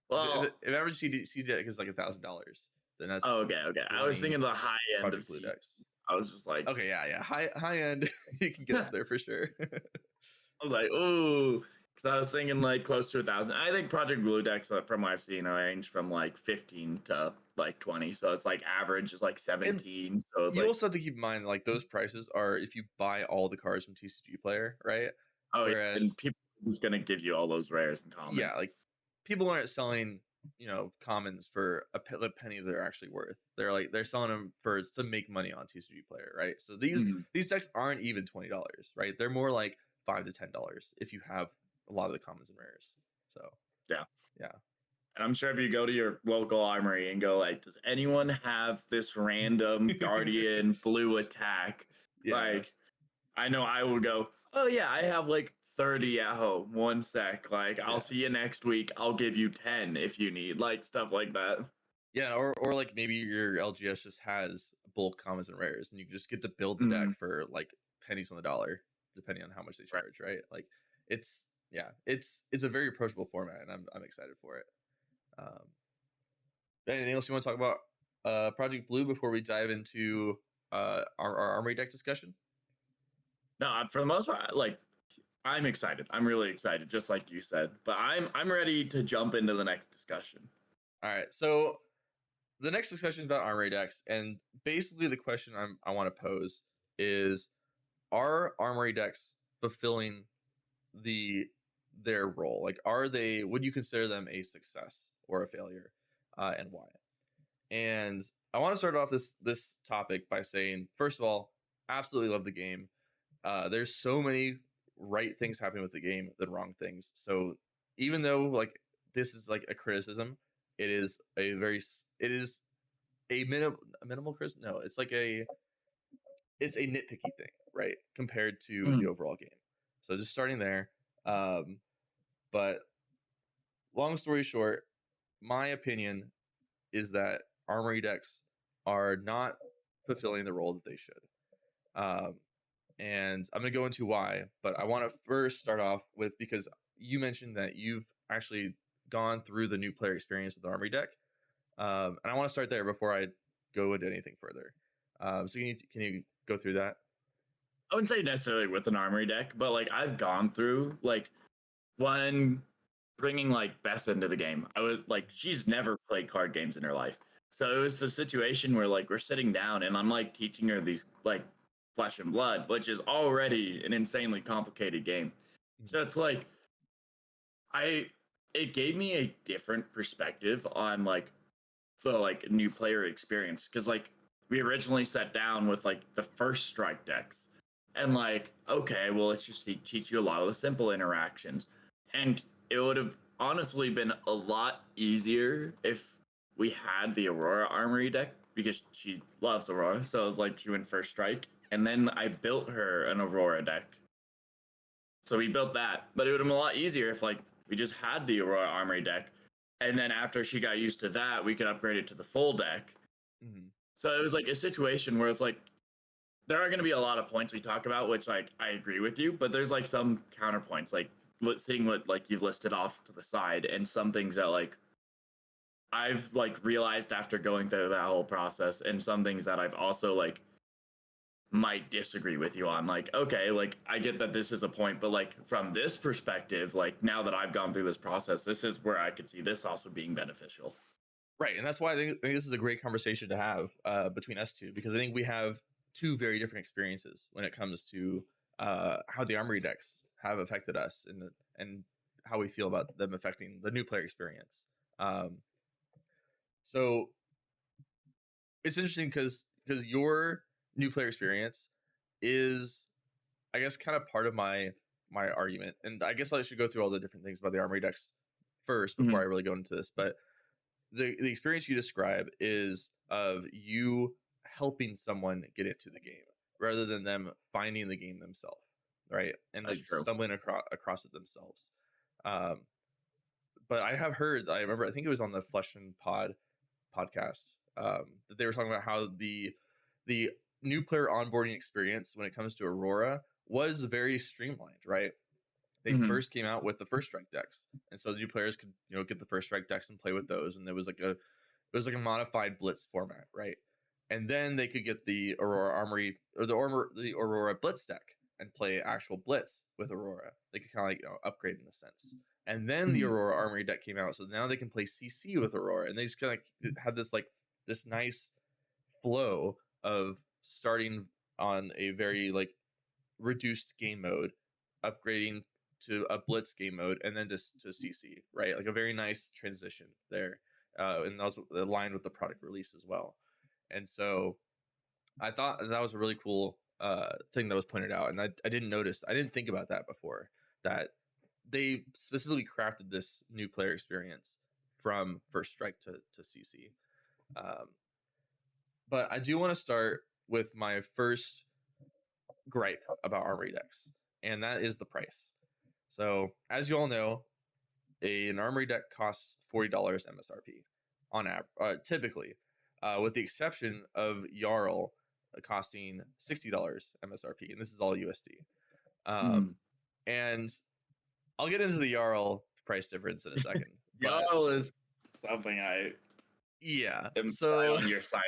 Well,
average CD deck is like $1,000, then that's
oh, okay. I was
20
thinking the high end of
Project Blue
CC.
decks.
I was just like,
Okay, yeah. High end, you can get up there for sure.
I was like, ooh, because I was thinking like close to 1,000. I think Project Blue decks, from what I've seen, range from like 15 to like 20. So it's like average is like 17. So it's
You
like,
also have to keep in mind, like, those prices are if you buy all the cards from TCG Player, right?
oh, yeah, and
Whereas,
people who's gonna give you all those rares and
yeah,
commons.
like, people aren't selling, commons for the penny they're actually worth. They're selling them to make money on TCG Player, right? So these decks aren't even $20, right? They're more like $5 to $10 if you have a lot of the commons and rares. So
Yeah.
yeah.
And I'm sure if you go to your local armory and go like, does anyone have this random Guardian blue attack?
Yeah.
Like, I know I will go, oh yeah, I have like 30 at home. One sec. Like, I'll see you next week. I'll give you 10 if you need, like stuff like that.
Yeah, or like maybe your LGS just has bulk commons and rares, and you just get to build the deck for like pennies on the dollar, depending on how much they
Right.
charge, right? Like it's a very approachable format, and I'm excited for it. Anything else you want to talk about Project Blue before we dive into our Armory deck discussion?
No, for the most part, like I'm excited. I'm really excited, just like you said. But I'm ready to jump into the next discussion.
All right, so the next discussion is about Armory decks, and basically the question I want to pose is: are Armory decks fulfilling their role? Like, would you consider them a success or a failure, and why? And I want to start off this topic by saying, first of all, absolutely love the game. There's so many right things happening with the game than wrong things. So even though like this is like a criticism, it is a minimal criticism. No, it's a nitpicky thing, right? Compared to the overall game. So just starting there. But long story short, my opinion is that Armory decks are not fulfilling the role that they should. And I'm going to go into why, but I want to first start off with, because you mentioned that you've actually gone through the new player experience with the Armory deck. And I want to start there before I go into anything further. So can you go through that?
I wouldn't say necessarily with an armory deck, but like I've gone through like when bringing like Beth into the game. I was like, she's never played card games in her life. So it was a situation where like we're sitting down and I'm like teaching her these like Flesh and Blood, which is already an insanely complicated game. So it's like it gave me a different perspective on like the like new player experience, because like we originally sat down with like the first strike decks and like, okay, well, let's just teach you a lot of the simple interactions. And it would have honestly been a lot easier if we had the Aurora Armory deck, because she loves Aurora. So I was like, she went first strike, and then I built her an Aurora deck. So we built that, but it would have been a lot easier if like we just had the Aurora Armory deck, and then after she got used to that, we could upgrade it to the full deck. So it was like a situation where it's like there are going to be a lot of points we talk about, which like I agree with you, but there's like some counterpoints, like seeing what like you've listed off to the side, and some things that like I've like realized after going through that whole process, and some things that I've also like might disagree with you on. Like, okay, like I get that this is a point, but like from this perspective, like now that I've gone through this process, this is where I could see this also being beneficial.
Right, and that's why I think this is a great conversation to have between us two, because I think we have two very different experiences when it comes to how the Armory decks have affected us, and how we feel about them affecting the new player experience. So it's interesting because your new player experience is, I guess, kind of part of my argument, and I guess I should go through all the different things about the Armory decks first before I really go into this, but the experience you describe is of you helping someone get into the game rather than them finding the game themselves, right? And
That's
like
true.
stumbling across it themselves. But I have heard, I remember, I think it was on the Flesh and podcast, that they were talking about how the new player onboarding experience when it comes to Aurora was very streamlined, right? they
Mhm.
first came out with the first strike decks, and so the new players could get the first strike decks and play with those, and it was like a modified Blitz format, right? And then they could get the Aurora Armory or the Aurora Blitz deck and play actual Blitz with Aurora. They could kind of upgrade in a sense. And then the
Mhm.
Aurora Armory deck came out, so now they can play CC with Aurora, and they just kind of had this nice flow of starting on a very reduced game mode, upgrading to a Blitz game mode, and then just to CC, right? Like a very nice transition there, and that was aligned with the product release as well. And so I thought that was a really cool thing that was pointed out, and I didn't think about that before, that they specifically crafted this new player experience from first strike to CC. Um, but I do want to start with my first gripe about Armory Decks, and that is the price. So, as you all know, an Armory deck costs $40 MSRP on average, typically, with the exception of Jarl costing $60 MSRP, and this is all USD.
Mhm.
And I'll get into the Jarl price difference in a second, but
Y'all is something I
yeah.
am
So
on your side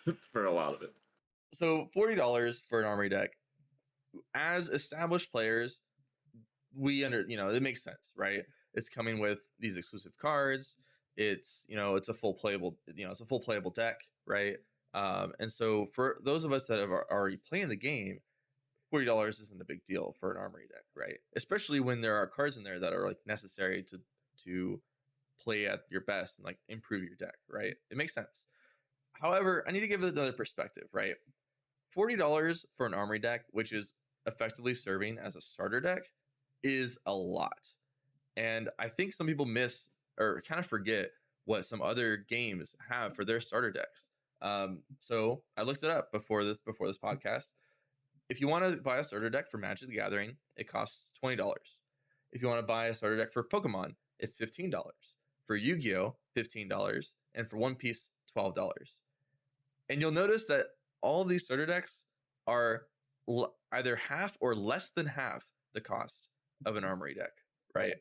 with for a lot of it.
so $40 for an Armory deck, as established players, it makes sense, right? It's coming with these exclusive cards. It's a full playable, deck, right? And so for those of us that have already playing the game, $40 isn't a big deal for an Armory deck, right? Especially when there are cards in there that are necessary to play at your best and improve your deck, right? It makes sense. However, I need to give it another perspective, right? $40 for an Armory deck, which is effectively serving as a starter deck, is a lot. And I think some people miss or kind of forget what some other games have for their starter decks. So I looked it up before this podcast. If you want to buy a starter deck for Magic the Gathering, it costs $20. If you want to buy a starter deck for Pokemon, it's $15. For Yu-Gi-Oh, $15, and for One Piece, $12. And you'll notice that all of these starter decks are either half or less than half the cost of an Armory deck, right?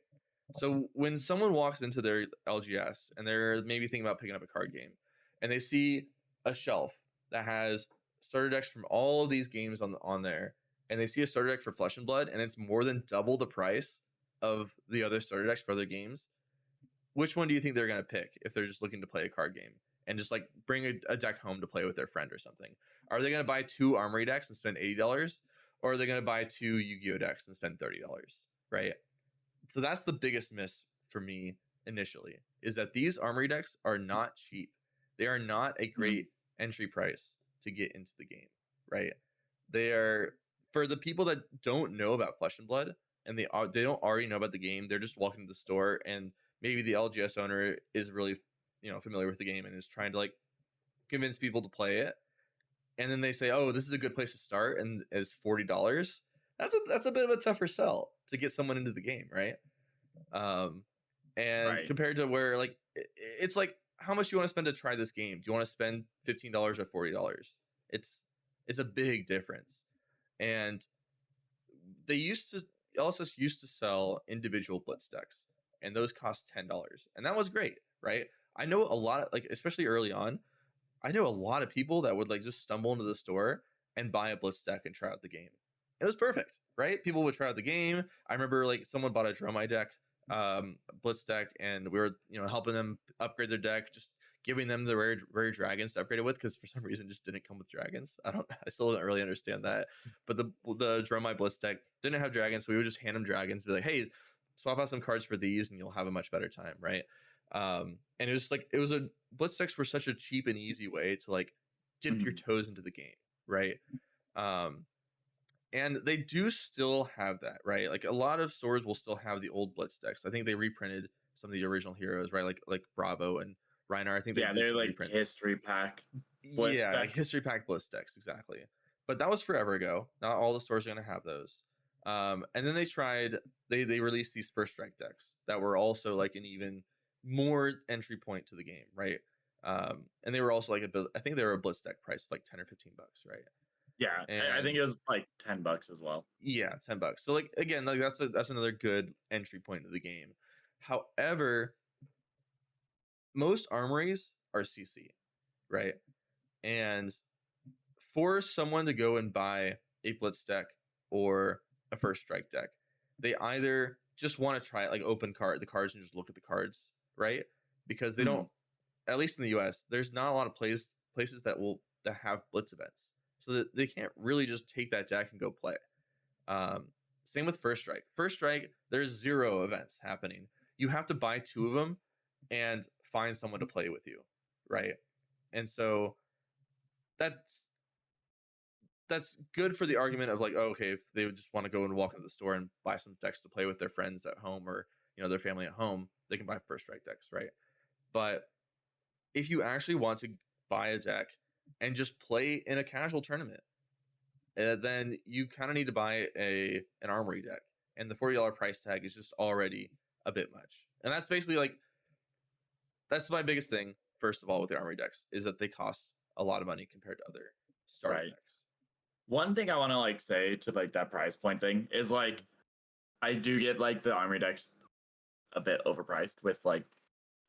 So when someone walks into their LGS and they're maybe thinking about picking up a card game, and they see a shelf that has starter decks from all of these games on there, and they see a starter deck for Flesh and Blood, and it's more than double the price of the other starter decks for other games, which one do you think they're going to pick if they're just looking to play a card game and just bring a deck home to play with their friend or something? Are they going to buy two Armory decks and spend $80, or are they going to buy two Yu-Gi-Oh decks and spend $30, right? So that's the biggest miss for me initially, is that these Armory decks are not cheap. They are not a great entry price to get into the game, right? They are, for the people that don't know about Flesh and Blood and they don't already know about the game. They're just walking to the store, and maybe the LGS owner is really familiar with the game and is trying to convince people to play it. And then they say, "Oh, this is a good place to start," and it's $40. That's a bit of a tougher sell to get someone into the game, right? And
Right.
compared to where it's how much do you want to spend to try this game? Do you want to spend $15 or $40? It's a big difference. And LSS used to sell individual Blitz decks, and those cost $10, and that was great, right? I know a lot of especially early on, I know a lot of people that would just stumble into the store and buy a Blitz deck and try out the game. It was perfect, right? People would try out the game. I remember someone bought a Drumeye deck, Blitz deck, and we were helping them upgrade their deck, just giving them the rare dragons to upgrade it with, because for some reason just didn't come with dragons. I still don't really understand that. But the Drumeye Blitz deck didn't have dragons, so we would just hand them dragons, be like, hey, swap out some cards for these, and you'll have a much better time, right? And it was Blitz decks were such a cheap and easy way to dip your toes into the game, right? And they do still have that, right? A lot of stores will still have the old Blitz decks. I think they reprinted some of the original heroes, right? Like Bravo and Reinar. I think they did
they're
some reprints.
history pack Blitz decks.
History pack Blitz decks, exactly. But that was forever ago. Not all the stores are going to have those. And then they released these first strike decks that were also an even more entry point to the game, right? And they were also I think they were a Blitz deck price of $10 or $15, right?
Yeah, I
And
think it was like $10 as well.
yeah, $10. So like again, like that's another good entry point to the game. However, most armories are CC, right? And for someone to go and buy a blitz deck or a first strike deck, they either just want to try it, like open the cards and just look at the cards, right? Because they don't,
Mhm.
at least in the US, there's not a lot of places that have blitz events, so that they can't really just take that deck and go play it. Same with first strike. First strike, there's 0 events happening. You have to buy 2 of them and find someone to play with you, right? And so that's that's good for the argument of like, oh, okay, if they would just want to go and walk into the store and buy some decks to play with their friends at home, or their family at home, they can buy first strike decks, right? But if you actually want to buy a deck and just play in a casual tournament, then you kind of need to buy an armory deck, and the $40 price tag is just already a bit much. And that's basically like, that's my biggest thing. First of all, with the armory decks is that they cost a lot of money compared to other starter
Right.
decks.
One thing I want to like say to like that price point thing is like I do get like the armory decks a bit overpriced with like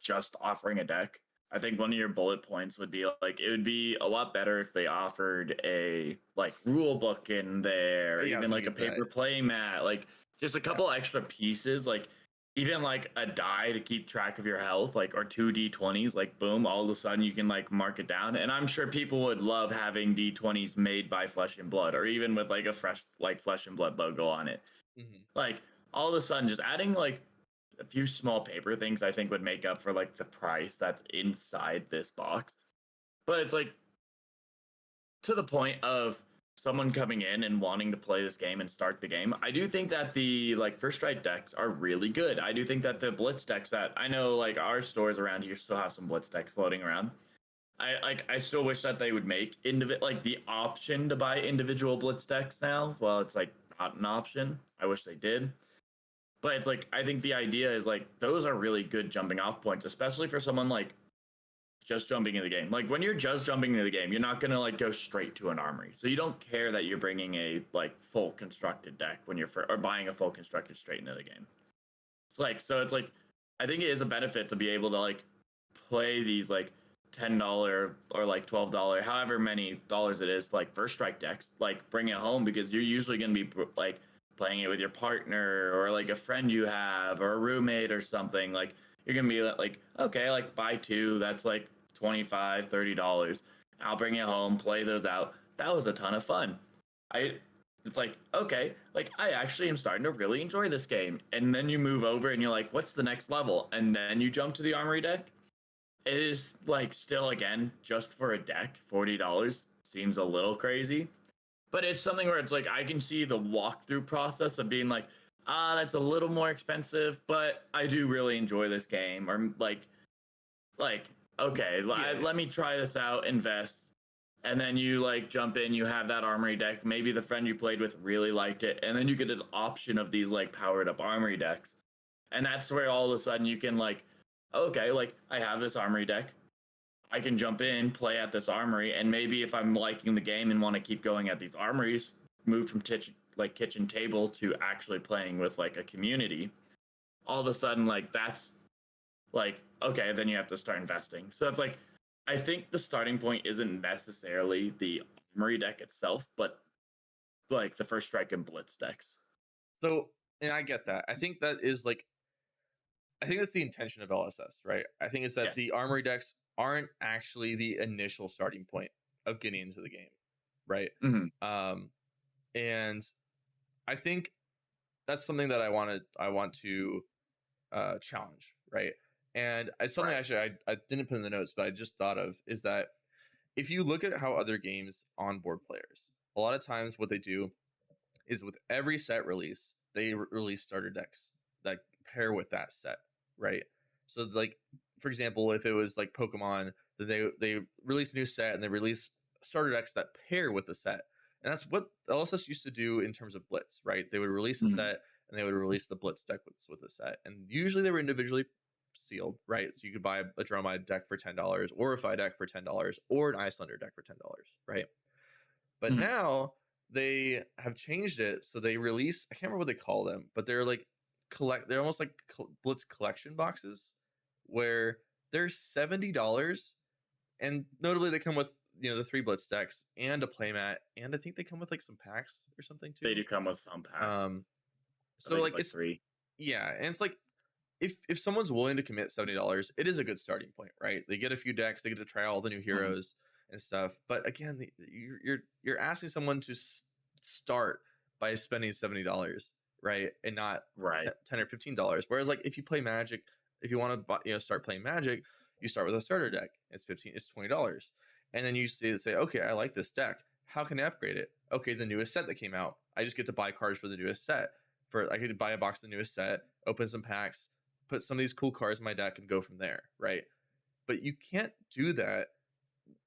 just offering a deck. I think one of your bullet points would be like it would be a lot better if they offered a like rule book in there, or
Yeah, I was
even
gonna
like a
get to that.
paper play mat, like just a
Yeah.
couple extra pieces, like even like a die to keep track of your health, like or two D20s, like boom, all of a sudden you can like mark it down. And I'm sure people would love having D20s made by Flesh and Blood, or even with like a fresh like Flesh and Blood logo on it.
Hmm.
Like all of a sudden just adding like a few small paper things I think would make up for like the price that's inside this box. But it's like to the point of someone coming in and wanting to play this game and start the game. I do think that the like first strike decks are really good. I do think that the blitz decks that I know like our stores around here still have some blitz decks floating around. I still wish that they would make like the option to buy individual blitz decks now. Well, it's like not an option. I wish they did. But it's like I think the idea is like those are really good jumping off points, especially for someone like just jumping in the game. Like when you're just jumping into the game, you're not gonna like go straight to an armory, so you don't care that you're bringing a like full constructed deck when you're or buying a full constructed straight into the game. It's like so it's like I think it is a benefit to be able to like play these like $10 or like $12, however many dollars it is, like first strike decks, like bring it home because you're usually going to be like playing it with your partner or like a friend you have or a roommate or something. Like you're going to be like, okay, like buy 2, that's like 25, $30. I'll bring it home, play those out. That was a ton of fun. I it's like, okay, like I actually am starting to really enjoy this game. And then you move over and you're like, what's the next level? And then you jump to the armory deck. It is like still again just for a deck, $40 seems a little crazy, but it's something where it's like I can see the walkthrough process of being like, that's a little more expensive, but I do really enjoy this game, or like okay,
Yeah, yeah.
let me try this out, invest, and then you like jump in, you have that armory deck. Maybe the friend you played with really liked it, and then you get an option of these like powered up armory decks, and that's where all of a sudden you can like, okay, like I have this armory deck. I can jump in, play at this armory, and maybe if I'm liking the game and want to keep going at these armories, move from kitchen table to actually playing with like a community. All of a sudden, like that's like okay, then you have to start investing. So it's like I think the starting point isn't necessarily the armory deck itself, but like the first strike and blitz decks.
So, and I get that. I think that's the intention of LSS, right? I think it's that
Yes.
the armory decks aren't actually the initial starting point of getting into the game, right?
Mm-hmm.
Um, and I think that's something that I want to challenge, right? And it's something
Right.
actually I didn't put in the notes, but I just thought of is that if you look at how other games onboard players, a lot of times what they do is with every set release, they release starter decks that pair with that set, right? So like for example, if it was like Pokemon, then they release a new set and they release starter decks that pair with the set. And that's what LSS used to do in terms of Blitz, right? They would release a
Mm-hmm.
set and they would release the Blitz deck with the set. And usually they were individually sealed, right? So you could buy a Dromite deck for $10 or a Phi deck for $10 or an Icelander deck for $10, right? But
Mhm.
now they have changed it, so they release, I can't remember what they call them, but they're like they're almost like Blitz collection boxes where they're $70, and notably they come with, the 3 Blitz decks and a playmat, and I think they come with like some packs or something
They
too.
do come with some packs.
Um
I
so
think it's
like
like
it's,
3.
yeah, and it's like if someone's willing to commit $70, it is a good starting point, right? They get a few decks, they get to try all the new
Mhm.
heroes and stuff. But again, you're asking someone to start by spending $70, right? And not
Right.
$10 or $15. Whereas like if you play Magic, if you want to start playing Magic, you start with a starter deck. It's $20. And then you say, okay, I like this deck. How can I upgrade it? Okay, the newest set that came out. I just get to buy cards for the newest set. I could buy a box of the newest set, open some packs, put some of these cool cards in my deck, and go from there, right? But you can't do that,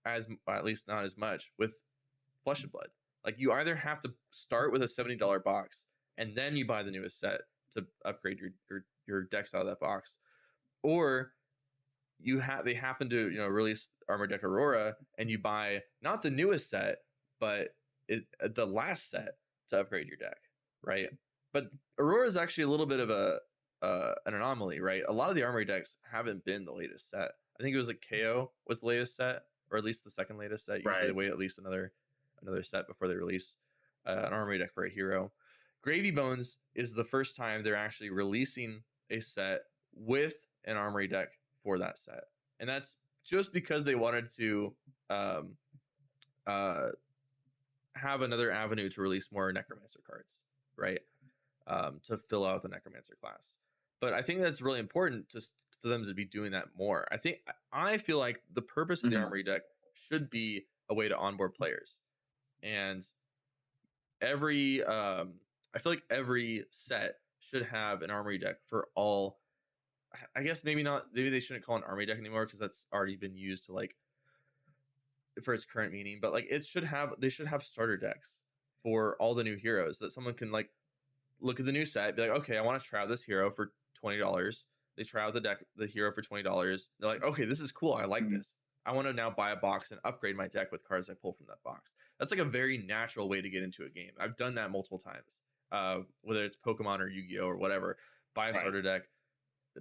at least not as much, with Flesh and Blood. Like, you either have to start with a $70 box and then you buy the newest set to upgrade your decks out of that box, or they happen to release Armored Deck Aurora and you buy not the newest set but the last set to upgrade your deck, right? But Aurora is actually a little bit of an anomaly, right? A lot of the Armory decks haven't been the latest set. I think it was like KO was the latest set, or at least the second latest set. Usually they
Right.
wait at least another set before they release an Armory deck for a hero. Gravy Bones is the first time they're actually releasing a set with an Armory deck for that set, and that's just because they wanted to um, uh, have another avenue to release more Necromancer cards, right? To fill out the Necromancer class. But I think that's really important for them to be doing that more. I feel like the purpose of the
Mhm.
Armory deck should be a way to onboard players, and every I feel like every set should have an Armory deck for all. I guess maybe not. Maybe they shouldn't call it an Armory deck anymore because that's already been used to like for its current meaning. But like they should have starter decks for all the new heroes that someone can like look at the new set, be like, okay, I want to try out this hero for $20. They try out the hero for $20. They're like, okay, this is cool. I like
Mhm.
this. I want to now buy a box and upgrade my deck with cards I pull from that box. That's like a very natural way to get into a game. I've done that multiple times. Whether it's Pokemon or Yu-Gi-Oh or whatever, buy a
Right.
starter deck,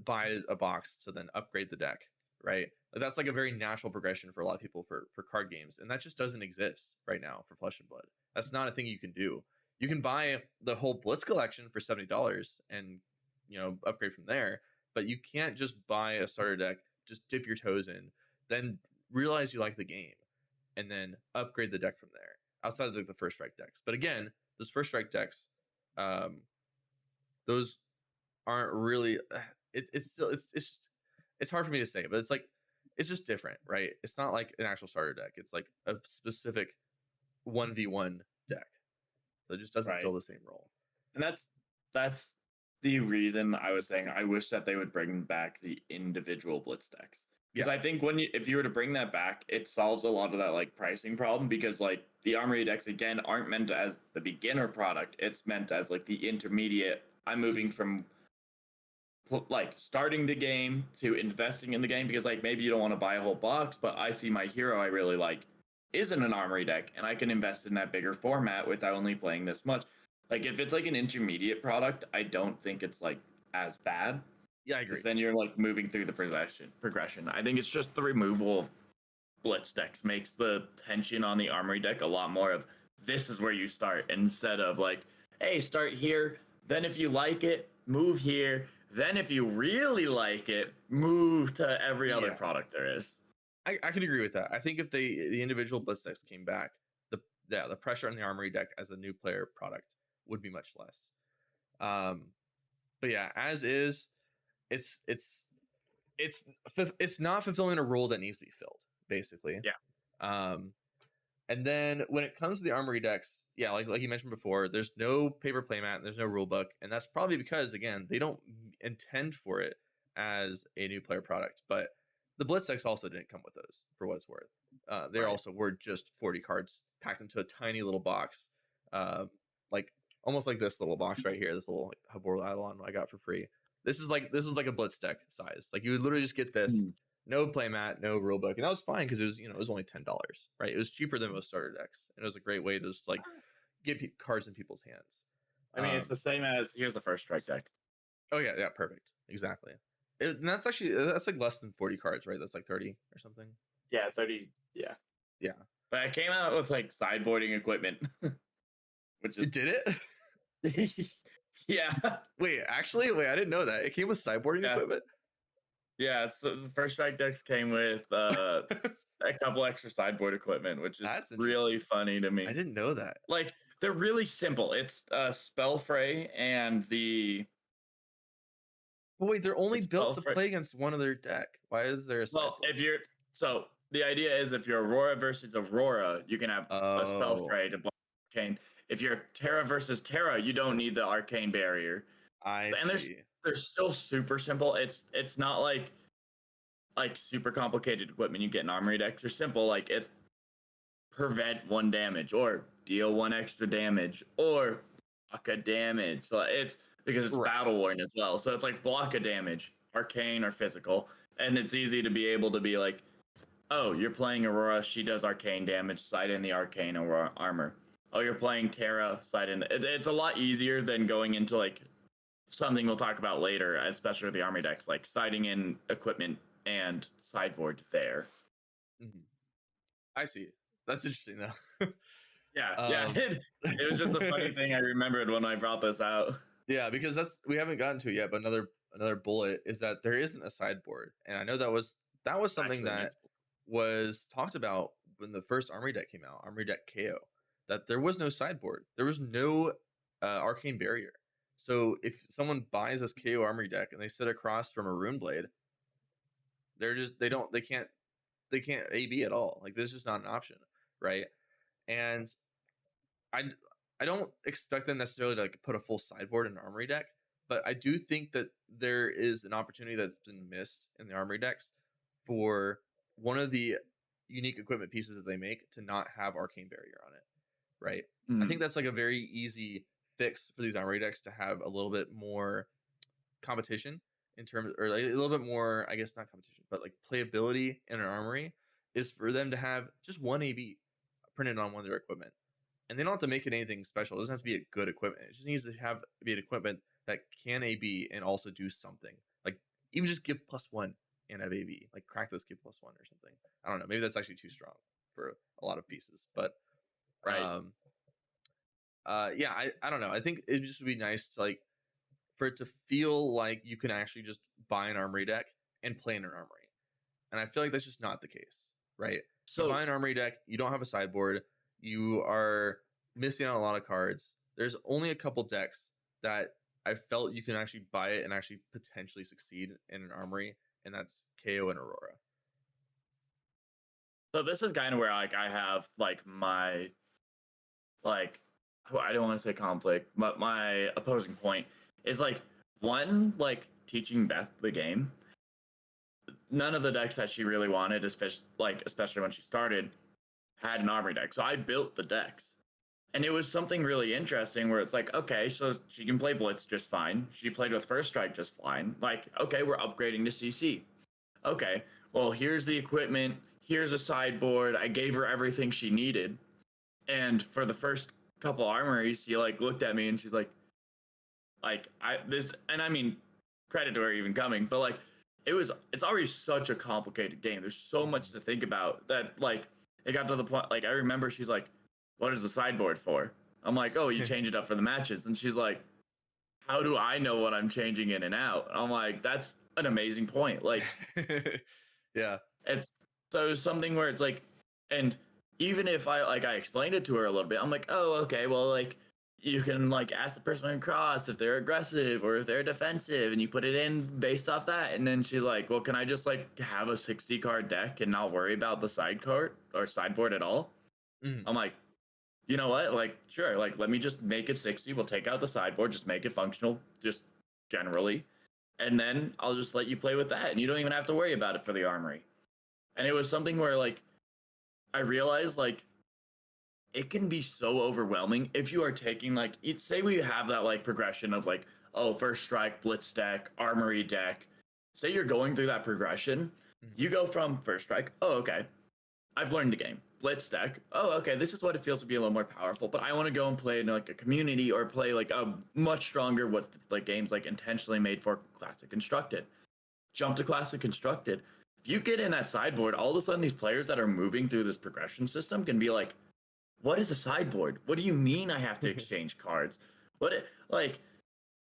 buy a box to then upgrade the deck, right? Like that's like a very natural progression for a lot of people for card games, and that just doesn't exist right now for Flesh and Blood. That's not a thing you can do. You can buy the whole Blitz collection for $70 and upgrade from there, but you can't just buy a starter deck, just dip your toes in, then realize you like the game, and then upgrade the deck from there. Outside of the first strike decks, but again, those first strike decks, um, those aren't really it's still it's hard for me to say, but it's just different, right? It's not like an actual starter deck. It's like a specific 1v1 deck. So it just doesn't fill
Right.
the same role.
And that's the reason I was saying I wish that they would bring back the individual blitz decks. Because
Yeah.
I think if you were to bring that back, it solves a lot of that like pricing problem because like the armory decks again aren't meant as the beginner product. It's meant as like the intermediate. I'm moving from like starting the game to investing in the game because like maybe you don't want to buy a whole box, but I see my hero I really like isn't an armory deck and I can invest in that bigger format without only playing this much. Like if it's like an intermediate product, I don't think it's like as bad
Yeah, I
because
agree.
then you're like moving through the progression. I think it's just the removal of blitz decks makes the tension on the armory deck a lot more of this is where you start instead of like, hey, start here. Then if you like it, move here. Then if you really like it, move to every other
Yeah.
product there is.
I could agree with that. I think if the individual blitz decks came back, the pressure on the armory deck as a new player product would be much less. Um but yeah, as is, it's it's it's not fulfilling a role that needs to be filled, basically.
Yeah.
Um, and then when it comes to the armory decks, yeah, like you mentioned before, there's no paper playmat, there's no rule book, and that's probably because again they don't intend for it as a new player product. But the blitz decks also didn't come with those, for what it's worth. They
Right.
also were just 40 cards packed into a tiny little box, like almost like this little box right here, this little like, Habor add-on I got for free. This is like a blitz deck size. Like you would literally just get this,
Mm.
no playmat, no rule book, and that was fine because it was it was only $10, right? It was cheaper than most starter decks, and it was a great way to just like get cards in people's hands.
I mean, it's the same as here's the first strike deck.
Oh yeah, perfect, exactly. And that's like less than 40 cards, right? That's like 30 or something.
Yeah, 30. Yeah.
Yeah.
But I came out with like sideboarding equipment, which is
It did it?
yeah.
Wait, I didn't know that. It came with sideboarding
Yeah.
equipment?
Yeah, so the first strike decks came with a couple extra sideboard equipment, which is
That's
really
interesting.
funny to me.
I didn't know that.
Like they're really simple. It's Spell Fray and the
But wait, they're only built to
Spell Fray.
play against one of their deck. Why is there a
Well,
sideboard?
so the idea is if you're Aurora versus Aurora, you can have a Spell
Oh,
Fray to block Arcane. If you're Terra versus Terra, you don't need the Arcane barrier.
I
And
see.
they're still super simple. It's not like super complicated equipment you get in Armory decks. They're simple. Like it's prevent 1 damage or deal 1 extra damage or block a damage. So it's because it's
Right.
battle worn as well. So it's like block a damage, arcane or physical, and it's easy to be able to be like, oh, you're playing Aurora, she does arcane damage, side in the arcane Aurora armor. Oh, you're playing Terra, side in. It's a lot easier than going into like something we'll talk about later, especially with the Armory decks, like siding in equipment and sideboard there.
Mhm. I see. That's interesting though.
Yeah. It was just a funny thing I remembered when I brought this out.
Yeah, because we haven't gotten to it yet, but another bullet is that there isn't a sideboard. And I know that was something
Actually,
that was talked about when the first Armory deck came out, Armory deck KO, that there was no sideboard. There was no arcane barrier. So if someone buys this KO Armory deck and they sit across from a Rune Blade, they can't AB at all. Like this is just not an option, right? And I I don't expect them necessarily to like put a full sideboard in an Armory deck, but I do think that there is an opportunity that's been missed in the Armory decks for one of the unique equipment pieces that they make to not have Arcane Barrier on it, right? I think that's like a very easy fix for these Armory decks to have a little bit more competition in terms, or like a little bit more, I guess not competition, but like playability in an Armory is for them to have just one AB printed on one of their equipment. And they don't have to make it anything special. It doesn't have to be a good equipment. It just needs to be an equipment that can AB and also do something. Like even just give +1 and have AB. Like crack this, give +1 or something. I don't know. Maybe that's actually too strong for a lot of pieces. But
right.
yeah, I don't know. I think it just would be nice to like for it to feel like you can actually just buy an Armory deck and play in an Armory. And I feel like that's just not the case, right? So you buy an Armory deck, you don't have a sideboard, you are missing out on a lot of cards. There's only a couple decks that I felt you can actually buy it and actually potentially succeed in an Armory, and that's KO and Aurora.
So this is kind of where like I have like my like I don't want to say conflict, but my opposing point is like one, like teaching Beth the game. None of the decks that she really wanted, especially when she started, had an Armory deck. So I built the decks. And it was something really interesting where it's like, okay, so she can play Blitz just fine. She played with First Strike just fine. Like, okay, we're upgrading to CC. Okay, well, here's the equipment. Here's a sideboard. I gave her everything she needed. And for the first couple armories, she like looked at me and she's like and I mean, credit to her even coming, but like, it's already such a complicated game. There's so much to think about that like it got to the point like I remember she's like, what is the sideboard for? I'm like, oh, you change it up for the matches. And she's like, how do I know what I'm changing in and out? I'm like, that's an amazing point. Like,
yeah,
it's something where it's like, and even if I explained it to her a little bit, I'm like, oh, okay, well, like, you can like ask the person across if they're aggressive or if they're defensive, and you put it in based off that. And then she's like, well, can I just like have a 60 card deck and not worry about the side card or sideboard at all? I'm like, you know what? Like, sure. Like, let me just make it 60. We'll take out the sideboard, just make it functional, just generally. And then I'll just let you play with that. And you don't even have to worry about it for the armory. And it was something where, like, I realized, like, it can be so overwhelming if you are taking, like, say we have that, like, progression of, like, oh, First Strike, Blitz deck, Armory deck. Say you're going through that progression.
Mhm.
You go from first strike. Oh, okay. I've learned the game. Blitz deck. Oh, okay. This is what it feels to be a little more powerful. But I want to go and play in like a community or play like a much stronger what like games like intentionally made for Classic Constructed. Jump to Classic Constructed. If you get in that sideboard, all of a sudden these players that are moving through this progression system can be like, "What is a sideboard? What do you mean I have to exchange cards? What it, like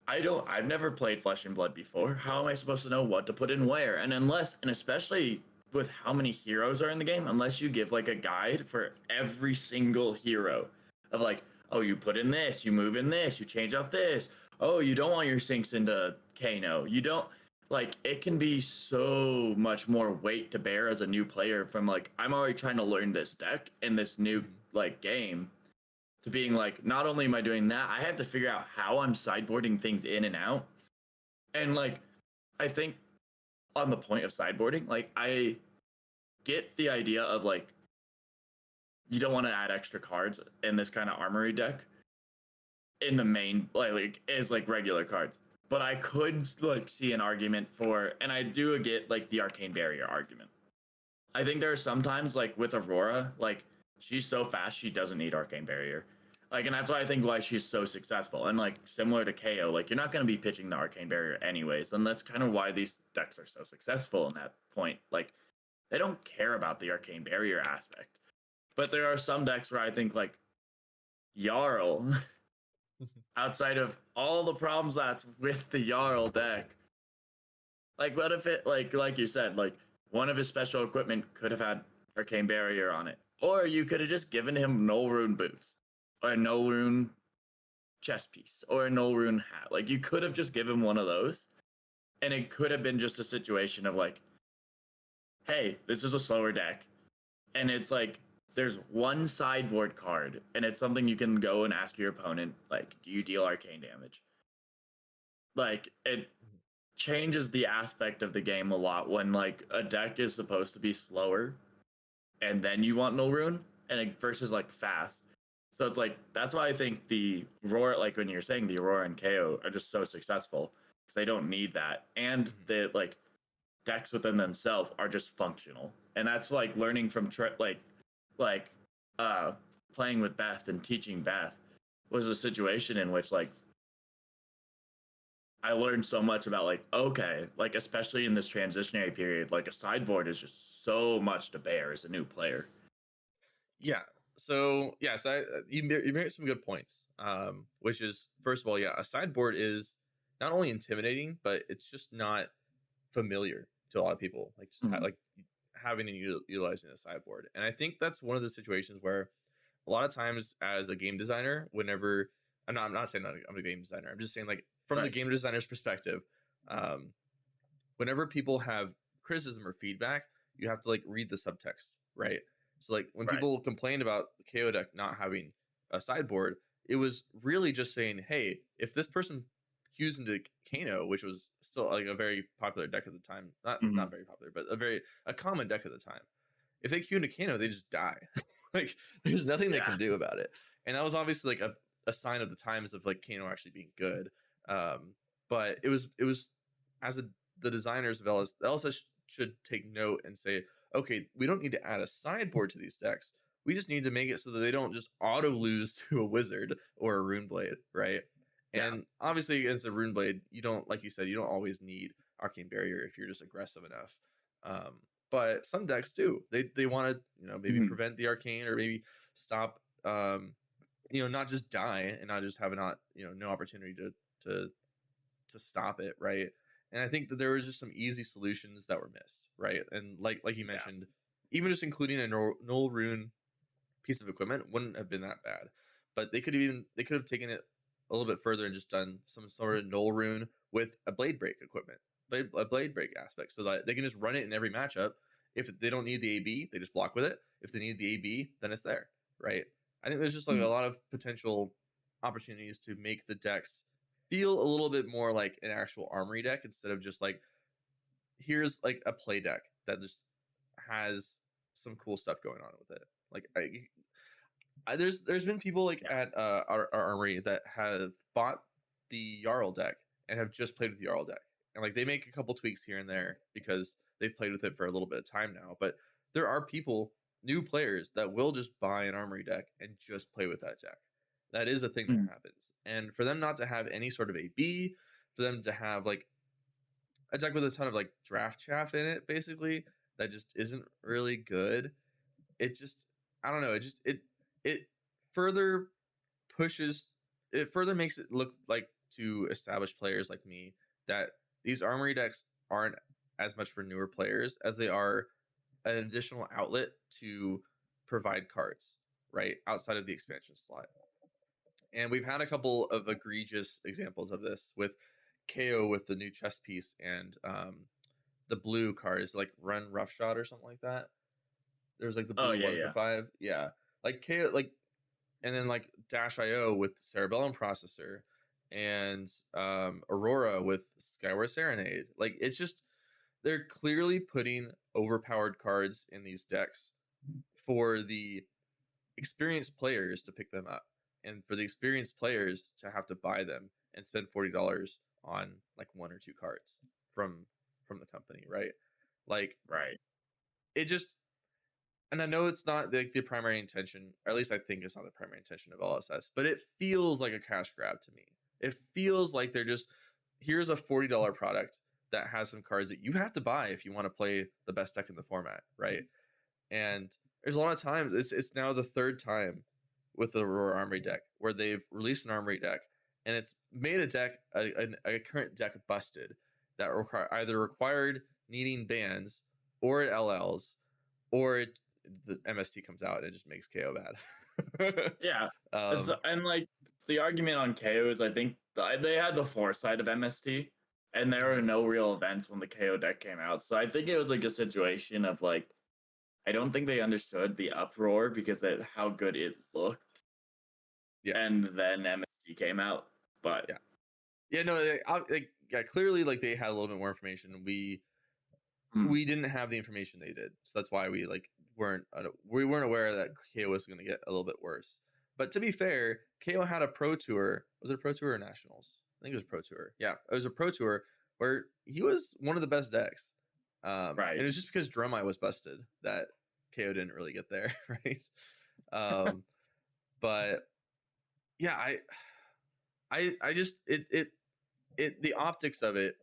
I've never played Flesh and Blood before. How am I supposed to know what to put in where? And unless, and especially with how many heroes are in the game, unless you give like a guide for every single hero of like, oh, you put in this, you move in this, you change out this. Oh, you don't want your sinks into Kano. You don't like it can be so much more weight to bear as a new player from like I'm already trying to learn this deck in this new
Mhm.
like game to being like, not only am I doing that, I have to figure out how I'm sideboarding things in and out. And like, I think on the point of sideboarding, like, I get the idea of like, you don't want to add extra cards in this kind of armory deck in the main, like as like regular cards. But I could like see an argument for, and I do get like the arcane barrier argument. I think there are sometimes like with Aurora, like she's so fast she doesn't need arcane barrier. Like, and that's why I think why she's so successful. And like similar to KO, like you're not going to be pitching the arcane barrier anyways, and that's kind of why these decks are so successful in that point. Like they don't care about the arcane barrier aspect, but there are some decks where I think like Jarl, outside of all the problems that's with the Jarl deck, like, what if it like you said, like one of his special equipment could have had arcane barrier on it, or you could have just given him null rune boots, or a null rune chest piece, or a null rune hat. Like you could have just given him one of those, and it could have been just a situation of like, hey, this is a slower deck, and it's like there's one sideboard card, and it's something you can go and ask your opponent, like, do you deal arcane damage? Like it
Mhm.
changes the aspect of the game a lot when like a deck is supposed to be slower and then you want null rune and it, versus like fast. So it's like that's why I think the Aurora, like when you're saying the Aurora and KO are just so successful because they don't need that, and
Mhm.
the like decks within themselves are just functional, and that's like learning from like uh playing with Beth and teaching Beth was a situation in which like I learned so much about like okay, like especially in this transitionary period, like a sideboard is just so much to bear as a new player.
Yeah. So yes, you made some good points. Which is first of all, yeah, a sideboard is not only intimidating, but it's just not familiar to a lot of people. Like
Mhm.
like having and utilizing a sideboard, and I think that's one of the situations where a lot of times as a game designer, whenever I'm not saying that I'm a game designer, I'm just saying like from the
Right.
game designer's perspective, um, whenever people have criticism or feedback, you have to like read the subtext, right? So like when
Right.
people complained about the KO deck not having a sideboard, it was really just saying, hey, if this person cues into Kano, which was still like a very popular deck at the time, not
Mhm.
very popular, but a common deck at the time. If they cue into Kano, they just die. Like there's nothing they
Yeah.
can do about it. And that was obviously like a sign of the times of like Kano actually being good. Um, but it was as a the designers of LSS should take note and say, okay, we don't need to add a sideboard to these decks. We just need to make it so that they don't just auto lose to a wizard or a rune blade, right?
Yeah.
And obviously against a rune blade, you don't, like you said, you don't always need arcane barrier if you're just aggressive enough. But some decks do. They want to, maybe
Mhm.
prevent the arcane or maybe stop not just die and not just have a not, no opportunity to to stop it, right? And I think that there was just some easy solutions that were missed, right? And like you
Yeah.
mentioned, even just including a null rune piece of equipment wouldn't have been that bad. But they could have taken it a little bit further and just done some sort of null rune with a blade break equipment, a blade break aspect, so that they can just run it in every matchup. If they don't need the AB, they just block with it. If they need the AB, then it's there, right? I think there's just like a
Mhm.
lot of potential opportunities to make the decks feel a little bit more like an actual armory deck instead of just like here's like a play deck that just has some cool stuff going on with it. Like there's been people like
Yeah.
at our armory that have bought the Jarl deck and have just played with the Jarl deck, and like they make a couple tweaks here and there because they've played with it for a little bit of time now. But there are people, new players, that will just buy an Armory deck and just play with that deck. That is a thing that
Mm.
happens. And for them not to have any sort of AB, for them to have like a deck with a ton of like draft chaff in it, basically, that just isn't really good. It just, I don't know. It further pushes, it further makes it look like to established players like me that these Armory decks aren't as much for newer players as they are an additional outlet to provide cards, right? Outside of the expansion slot. And we've had a couple of egregious examples of this with KO with the new chess piece and the blue card is like Run Roughshod or something like that. There's like the
Oh
blue
yeah,
1 for
yeah.
5. Yeah. Like KO, like, and then like Dash IO with Cerebellum Processor and Aurora with Skyward Serenade. Like, it's just, they're clearly putting overpowered cards in these decks for the experienced players to pick them up and for the experienced players to have to buy them and spend $40 on like 1 or 2 cards from the company, right? Like,
Right.
it just, and I know it's not like the primary intention, or at least I think it's not the primary intention of LSS, but it feels like a cash grab to me. It feels like they're just, here's a $40 product that has some cards that you have to buy if you want to play the best deck in the format, right? And there's a lot of times, it's now the third time with the Aurora Armory deck where they've released an Armory deck and it's made a deck, a current deck busted that either required needing bans or LLs, or the MST comes out and it just makes KO bad.
Yeah.
um,
And like the argument on KO is I think they had the foresight of MST, and there were no real events when the KO deck came out. So I think it was like a situation of like I don't think they understood the uproar because of how good it looked,
yeah,
and then MST came out. But
yeah, yeah. No, yeah. Clearly, like, they had a little bit more information. We didn't have the information they did, so that's why we weren't aware that KO was going to get a little bit worse. But to be fair, KO had a pro tour. Was it a pro tour or nationals? I think it was pro tour. Yeah, it was a pro tour where he was one of the best decks. And
right.
it was just because Drumeye was busted that KO didn't really get there, right? Um, but yeah, I just the optics of it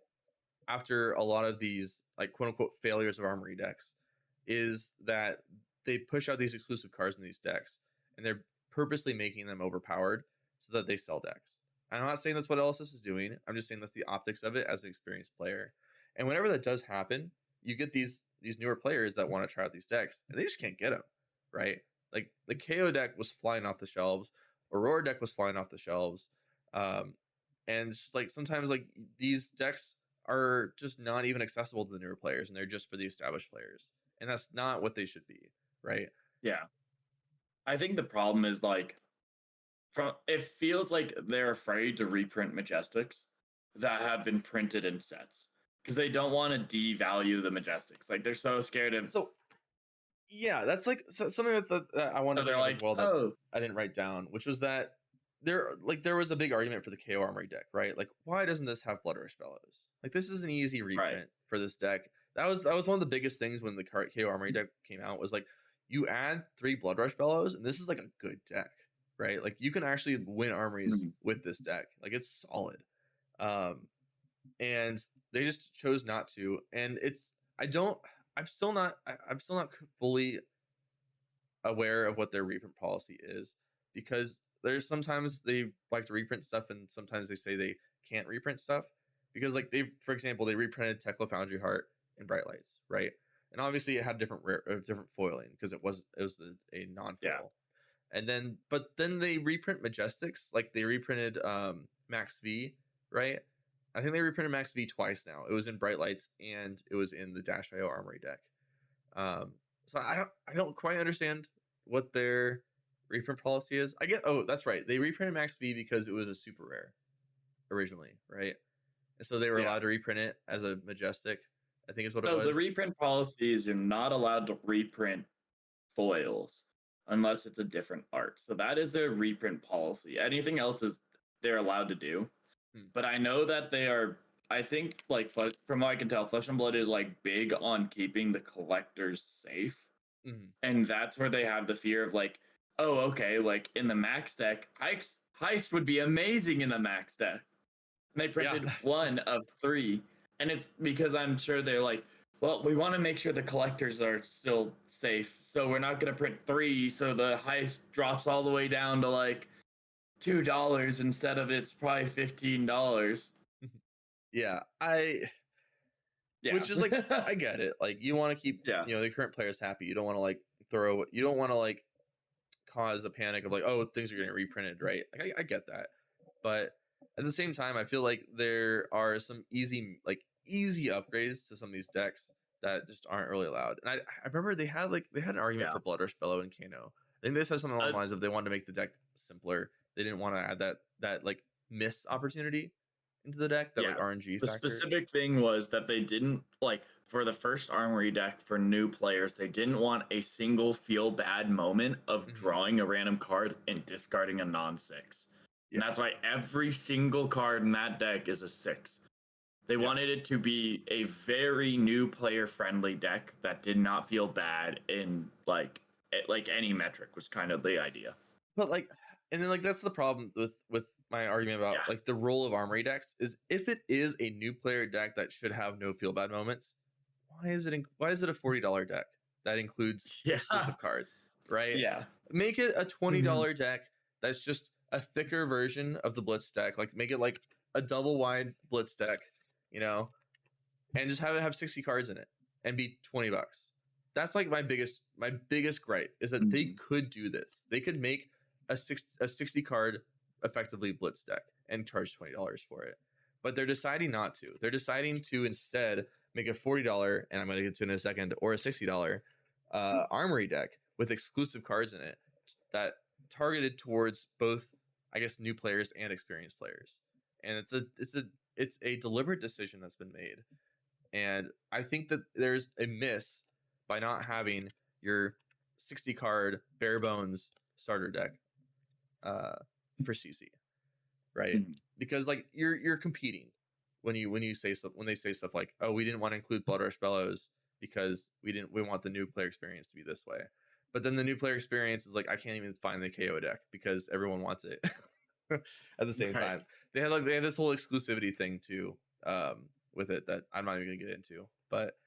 after a lot of these like quote unquote failures of Armory decks is that they push out these exclusive cards in these decks and they're purposely making them overpowered so that they sell decks. And I'm not saying that's what LSS is doing. I'm just saying that's the optics of it as an experienced player. And whenever that does happen, you get these newer players that want to try out these decks and they just can't get them, right? Like the KO deck was flying off the shelves, Aurora deck was flying off the shelves, um, and just, like, sometimes like these decks are just not even accessible to the newer players and they're just for the established players, and that's not what they should be, right?
Yeah. I think the problem is like from it feels like they're afraid to reprint Majestics that have been printed in sets because they don't want to devalue the Majestics. Like they're so scared of.
So yeah, that's like something that I wanted
So
to bring
they're
up as
like,
well that
oh,
I didn't write down, which was that there was a big argument for the KO Armory deck, right? Like, why doesn't this have Blood Rush Bellows? Like, this is an easy
right.
reprint for this deck. That was one of the biggest things when the KO Armory deck came out, was like, you add 3 Blood Rush Bellows and this is like a good deck, right? Like, you can actually win armories
Mhm.
with this deck. Like, it's solid. Um, and they just chose not to. And it's I don't I'm still not fully aware of what their reprint policy is, because there's sometimes they like to reprint stuff and sometimes they say they can't reprint stuff, because like they, for example, they reprinted Tekla Foundry Heart and Bright Lights, right? And obviously it had different foiling because it was a
Yeah.
non-foil. And then but then they reprint Majestics, like they reprinted Max V, right? I think they reprinted Max V twice now. It was in Bright Lights and it was in the Dash IO Armory deck. So I don't quite understand what their reprint policy is. I get, oh, that's right. They reprinted Max V because it was a super rare originally, right? And so they were
Yeah.
allowed to reprint it as a Majestic, I think is what it
So the
was.
reprint policy is you're not allowed to reprint foils unless it's a different art. So that is their reprint policy. Anything else is they're allowed to do.
Hmm.
But I know that they are I think like from what I can tell, Flesh and Blood is like big on keeping the collectors safe, and that's where they have the fear of like, oh, okay, like in the max deck, heist would be amazing in the max deck. And they printed one of three, and it's because I'm sure they're like, well, we want to make sure the collectors are still safe, so we're not going to print three, so the heist drops all the way down to like $2 instead of it's probably $15.
Yeah,
Yeah.
which is like I get it. Like you want to keep
Yeah.
the current players happy. You don't want to like you don't want to like cause a panic of like, oh, things are getting reprinted, right? Like I get that, but at the same time, I feel like there are some easy upgrades to some of these decks that just aren't really allowed. And I remember they had an argument for Blood Rush Bellow and Kano. I think they said something along the lines of they wanted to make the deck simpler. They didn't want to add that like miss opportunity into the deck, that like RNG
the
factor.
specific thing was that they didn't like for the first Armory deck for new players, they didn't want a single feel bad moment of drawing a random card and discarding a non-6. And that's why every single card in that deck is a 6. They wanted it to be a very new player friendly deck that did not feel bad in like any metric was kind of the idea.
But like, and then like that's the problem with my argument about like the role of Armory decks is if it is a new player deck that should have no feel bad moments, why is it a $40 deck that includes exclusive cards, right?
Yeah.
Make it a $20 deck that's just a thicker version of the Blitz deck. Like make it like a double wide Blitz deck, and just have it have 60 cards in it and be $20. That's like my biggest gripe is that they could do this. They could make a 60 card effectively Blitz deck and charge $20 for it. But they're deciding not to. They're deciding to instead make a $40, and I'm going to get to it in a second, or a $60 Armory deck with exclusive cards in it that targeted towards both, I guess, new players and experienced players. And it's a deliberate decision that's been made. And I think that there's a miss by not having your 60 card bare bones starter deck for CC, right? Because like you're competing when you say stuff, when they say stuff like, oh, we didn't want to include Blood Rush Bellows because we want the new player experience to be this way. But then the new player experience is like, I can't even find the KO deck because everyone wants it at the same time. They had this whole exclusivity thing too with it that I'm not even gonna get into. But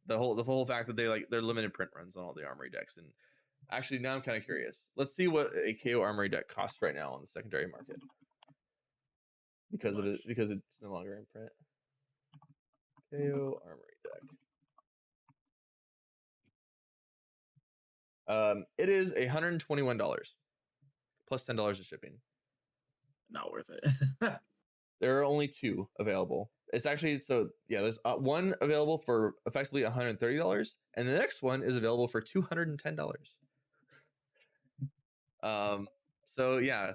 the whole fact that they're limited print runs on all the Armory decks. And actually now I'm kind of curious. Let's see what a KO Armory deck costs right now on the secondary market. Because it's no longer in print. KO Armory deck. It is $121 plus $10 of shipping.
Not worth it.
There are only 2 available. It's actually there's one available for effectively $130, and the next one is available for $210. So yeah,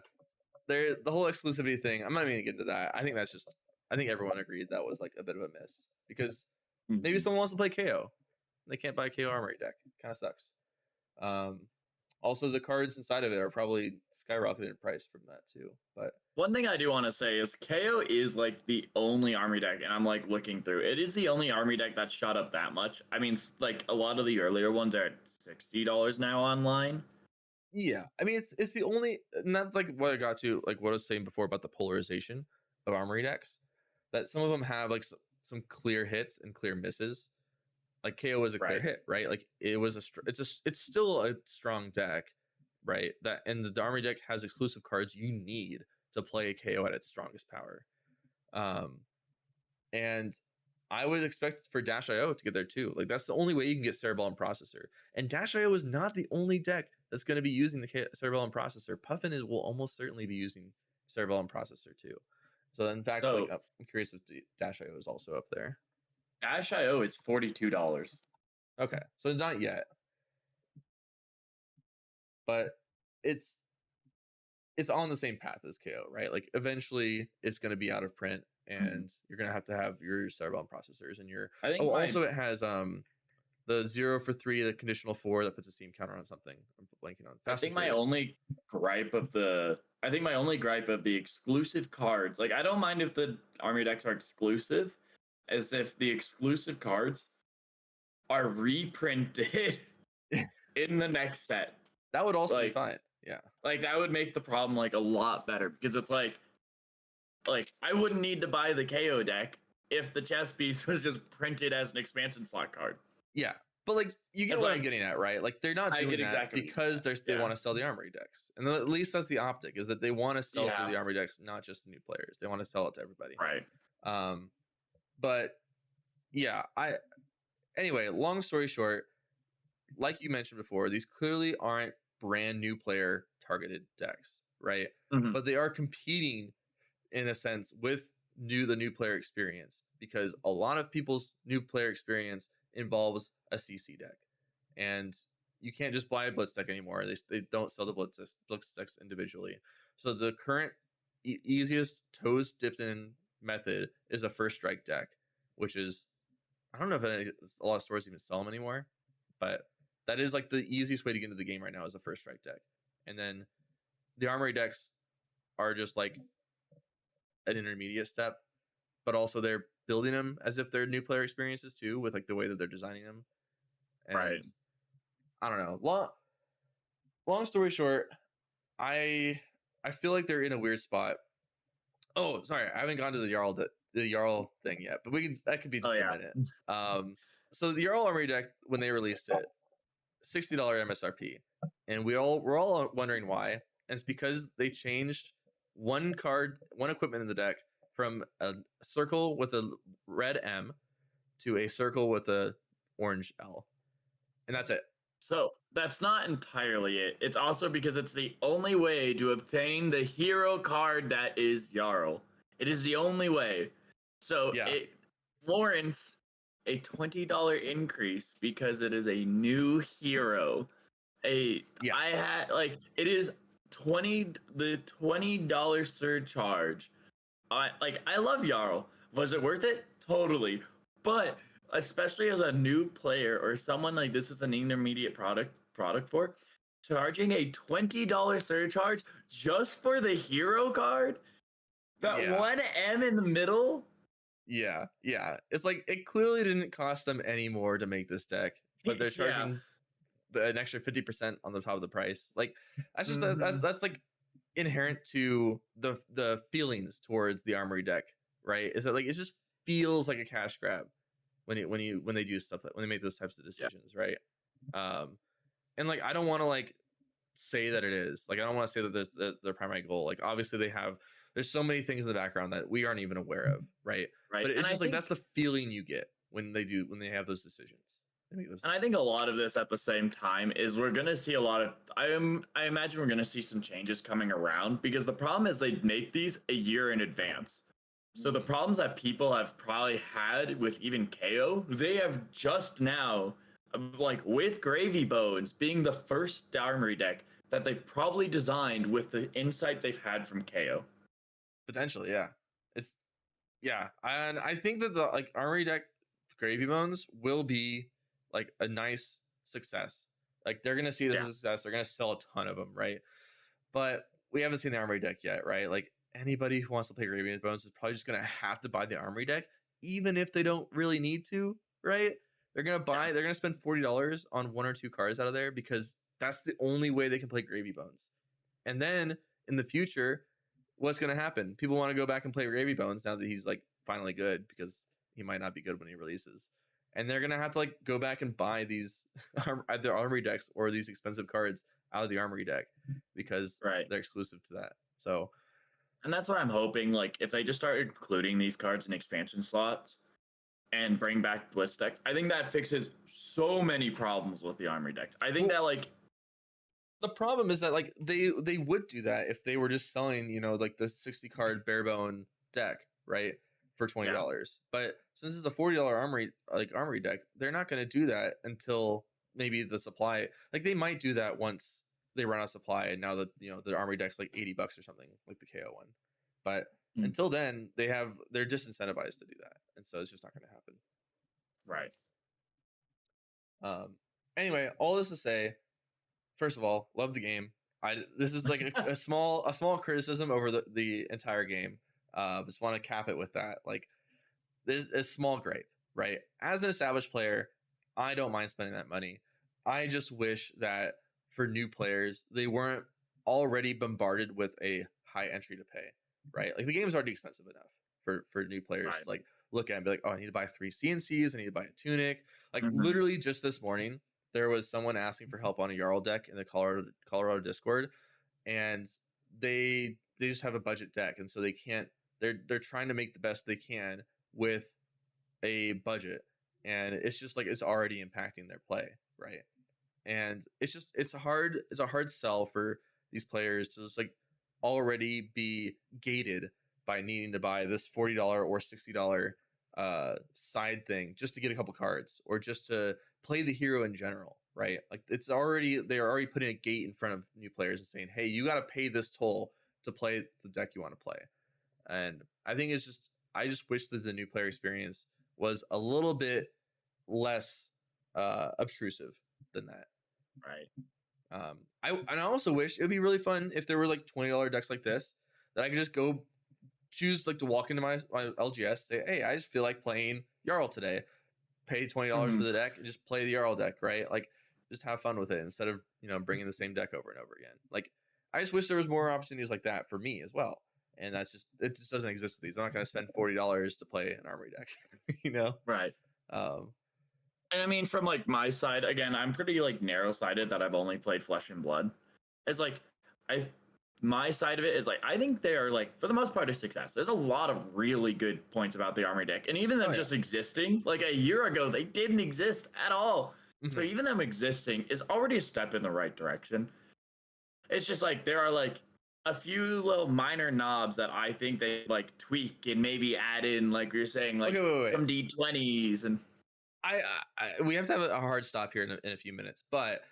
the whole exclusivity thing. I'm not even gonna get into that. I think everyone agreed that was like a bit of a miss because maybe someone wants to play KO, they can't buy a KO Armory deck. Kind of sucks. Also, the cards inside of it are probably skyrocketed in price from that too. But
one thing I do want to say is KO is like the only Armory deck, and I'm like looking through. It is the only Armory deck that shot up that much. I mean, like a lot of the earlier ones are at $60 now online.
Yeah, I mean it's the only, and that's like what I got to, like what I was saying before about the polarization of Armory decks. That some of them have like some clear hits and clear misses. Like KO is a clear hit, right? Like it's still a strong deck, right? That, and the Armory deck has exclusive cards you need to play a KO at its strongest power. And I would expect for Dash IO to get there too. Like that's the only way you can get Cerebellum Processor. And Dash IO is not the only deck that's going to be using the Cerebellum Processor. Puffin will almost certainly be using Cerebellum Processor too. So in fact, I'm curious if Dash IO is also up there.
Dash IO is $42.
Okay, so not yet, but it's on the same path as KO, right? Like eventually it's going to be out of print, and you're going to have your Cerebellum Processors and your. Also it has the 0 for 3, the conditional 4 that puts a Steam counter on something. I'm blanking on.
I think my only gripe of the exclusive cards, like I don't mind if the Armory decks are exclusive, as if the exclusive cards are reprinted in the next set.
That would also be
Like,
fine. Yeah.
like that would make the problem like a lot better because it's like I wouldn't need to buy the KO deck if the chess piece was just printed as an expansion slot card.
Yeah. But like you get
It's
what I'm
like
getting at, right? Like they're not
I
doing
get
that
exactly what you mean,
because they
yeah.
want to sell the Armory decks. And at least that's the optic, is that they want to sell through the
Yeah.
Armory decks, not just the new players. They want to sell it to everybody.
Right.
But yeah, anyway, long story short, like you mentioned before, these clearly aren't brand new player targeted decks, right?
Mhm.
But they are competing in a sense with the new player experience, because a lot of people's new player experience involves a CC deck, and you can't just buy a Blitz deck anymore. They don't sell the Blitz decks individually. So the current easiest toes dipped in method is a first strike deck, which is, I don't know if a lot of stores even sell them anymore, but that is like the easiest way to get into the game right now is a first strike deck. And then the Armory decks are just like an intermediate step, but also they're building them as if they're new player experiences too, with like the way that they're designing them. And
Right.
I don't know. Long story short, I feel like they're in a weird spot. Oh, sorry, I haven't gone to the Jarl thing yet, but that could be
Oh
just a
yeah.
minute. So the Jarl Armory deck, when they released it, $60 MSRP, and we're all wondering why. And it's because they changed one equipment in the deck from a circle with a red M to a circle with a orange L, and that's it.
So that's not entirely it. It's also because it's the only way to obtain the hero card that is Jarl. It is the only way. So
Yeah.
it warrants a $20 increase because it is a new hero.
Yeah.
I had like it is the $20 surcharge. I love Jarl. Was it worth it? Totally. But especially as a new player or someone like this is an intermediate product for, charging a $20 surcharge just for the hero card? That
Yeah.
one M in the middle?
Yeah. It's like it clearly didn't cost them any more to make this deck, but they're
Yeah.
charging an extra 50% on the top of the price. Like that's just
Mhm.
that's like inherent to the feelings towards the Armory deck, right? Is that like it just feels like a cash grab when they do stuff when they make those types of decisions, right? And like I don't want to like say that it is, like I don't want to say that there's their primary goal. Like obviously there's so many things in the background that we aren't even aware of, right?
Right.
But it's
And
just like that's the feeling you get when they have those decisions.
And I think a lot of this at the same time is we're gonna see a lot of I imagine we're gonna see some changes coming around because the problem is they make these a year in advance. So the problems that people have probably had with even KO, they have just now, like with Gravy Bones being the first Armory deck that they've probably designed with the insight they've had from KO.
Potentially, yeah. It's yeah, and I think that the like Armory deck Gravy Bones will be like a nice success. Like they're gonna see this as a success. They're gonna sell a ton of them, right? But we haven't seen the Armory deck yet, right? Like anybody who wants to play Gravy Bones is probably just gonna have to buy the Armory deck, even if they don't really need to, right? They're gonna spend $40 on one or two cards out of there because that's the only way they can play Gravy Bones. And then in the future, what's going to happen? People want to go back and play Gravy Bones now that he's like finally good, because he might not be good when he releases. And they're going to have to like go back and buy these either Armory decks or these expensive cards out of the Armory deck because they're exclusive to that. So,
and that's what I'm hoping. Like, if they just start including these cards in expansion slots and bring back Blitz decks, I think that fixes so many problems with the Armory decks. I think that like
the problem is that like they would do that if they were just selling, you know, like the 60 card barebone deck, right, for $20. But since it's a $40 armory deck, they're not going to do that until maybe the supply, like they might do that once they run out of supply, and now that, you know, the armory deck's like $80 or something, like the KO one. But until then, they're disincentivized to do that, and so it's just not going to happen.
Right.
Anyway, all this to say, first of all, love the game. This is like a small criticism over the entire game. Just want to cap it with that. Like there's a small gripe, right? As an established player, I don't mind spending that money. I just wish that for new players, they weren't already bombarded with a high entry to pay, right? Like the game's already expensive enough for new players
Right.
to like look at and be like, oh, I need to buy 3 CNCs, I need to buy a tunic. Like
Hmm.
literally just this morning, there was someone asking for help on a Jarl deck in the Colorado Discord, and they just have a budget deck, and so they can't. They're trying to make the best they can with a budget, and it's just like it's already impacting their play, right? And it's a hard sell for these players to just like already be gated by needing to buy this $40 or $60 side thing just to get a couple cards or just to play the hero in general, right? Like they're already putting a gate in front of new players and saying, hey, you got to pay this toll to play the deck you want to play. And I think I just wish that the new player experience was a little bit less obtrusive than that.
Right.
I also wish it would be really fun if there were like $20 decks like this that I could just go choose like to walk into my LGS, say, hey, I just feel like playing Jarl today. Pay $20
Hmm.
for the deck and just play the Jarl deck, right? Like just have fun with it instead of bringing the same deck over and over again. Like I just wish there was more opportunities like that for me as well. And it just doesn't exist with these. I'm not going to spend $40 to play an Armory deck, you know.
Right.
Um,
And I mean, from like my side, again, I'm pretty like narrow sided that I've only played Flesh and Blood. It's like I my side of it is like I think they are like for the most part a success. There's a lot of really good points about the Armory deck, and even
oh
them
yeah.
just existing like a year ago, they didn't exist at all. So
Mhm.
even them existing is already a step in the right direction. It's just like there are like a few little minor knobs that I think they like tweak and maybe add in, like you're saying,
Okay,
like
wait.
some D20s and
We have to have a hard stop here in a few minutes. But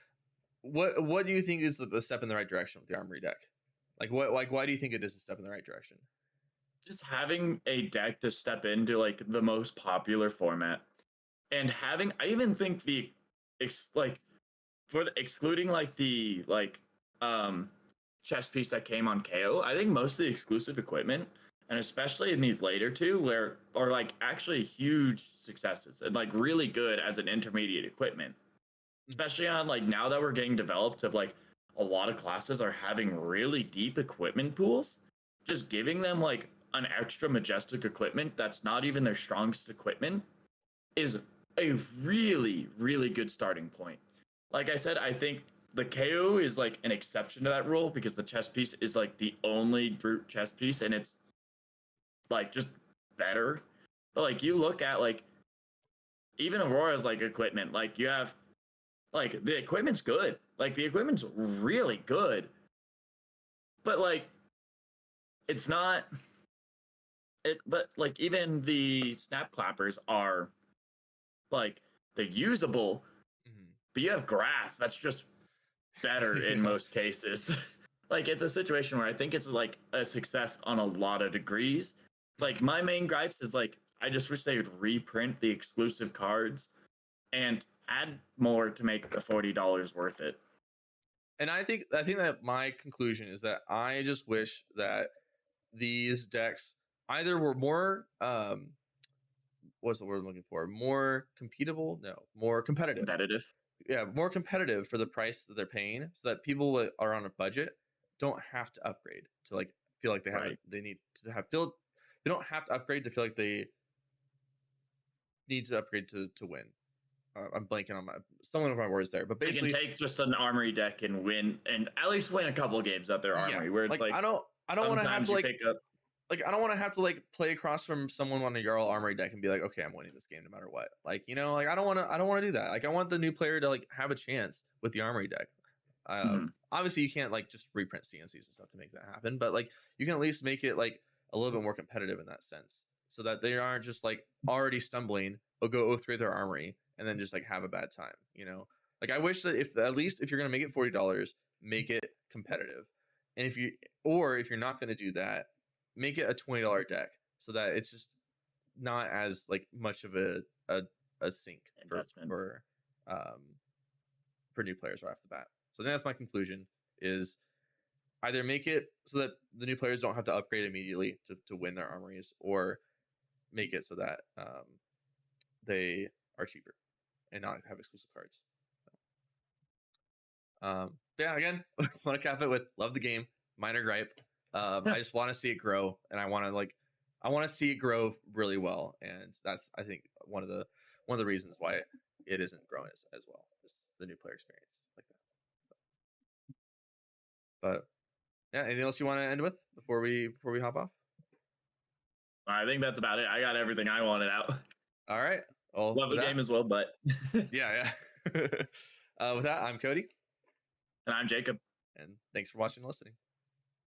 what do you think is the step in the right direction with the Armory deck? Like why do you think it is a step in the right direction?
just having a deck to step into like the most popular format and having I even think the like for the, excluding like the um chess piece that came on KO, I think most of the exclusive equipment and especially in these later two where are like actually huge successes and like really good as an intermediate equipment,
Mhm.
especially on like now that we're getting developed of like a lot of classes are having really deep equipment pools, just giving them like an extra majestic equipment that's not even their strongest equipment is a really really good starting point. Like I said, I think the KO is like an exception to that rule because the chess piece is like the only brute chess piece and it's like just better. But like you look at like even Aurora's like equipment, like you have like the equipment's good. Like the equipment's really good. But like it's not it but like even the snap clappers are like they're usable,
Mhm.
but you have grasp that's just better in
Yeah.
most cases. Like it's a situation where I think it's like a success on a lot of degrees. Like
Mhm.
my main gripes is like I just wish they would reprint the exclusive cards and add more to make the $40 worth it.
And I think that my conclusion is that I just wish that these decks either were more what's the word I'm looking for? More competable? No, more competitive.
Competitive.
Yeah, more competitive for the price that they're paying, so that people that are on a budget don't have to upgrade to like feel like
Right.
they need to have feel they don't have to upgrade to feel like they need to upgrade to win. I'm blanking on my some of my words there, but
They can
basically,
take just an armory deck and win and at least win a couple of games at their
yeah.
armory where it's
Like
like
I don't want to have
sometimes
to
you pick up
like I don't want to have to like play across from someone on a Jarl Armory deck and be like, okay, I'm winning this game no matter what. Like like I don't want to do that. Like I want the new player to like have a chance with the Armory deck.
Mhm.
Obviously you can't like just reprint CNCs and stuff to make that happen, but like you can at least make it like a little bit more competitive in that sense, so that they aren't just like already stumbling, or go 0-3 their armory and then just like have a bad time. Like I wish that if at least if you're gonna make it $40, make it competitive, and if you're not gonna do that, make it a $20 deck so that it's just not as like much of a sink
investment.
um for new players right off the bat. So I think that's my conclusion is either make it so that the new players don't have to upgrade immediately to win their armories, or make it so that they are cheaper and not have exclusive cards. Yeah, again, want to cap it with love the game. Minor gripe. I just want to see it grow, and I want to see it grow really well, and that's I think one of the reasons why it isn't growing as well. Is the new player experience like that. But yeah, anything else you want to end with before we hop off?
I think that's about it. I got everything I wanted out.
All right. Well,
Love the game as well, but
yeah. With that, I'm Cody.
And I'm Jacob.
And thanks for watching and listening.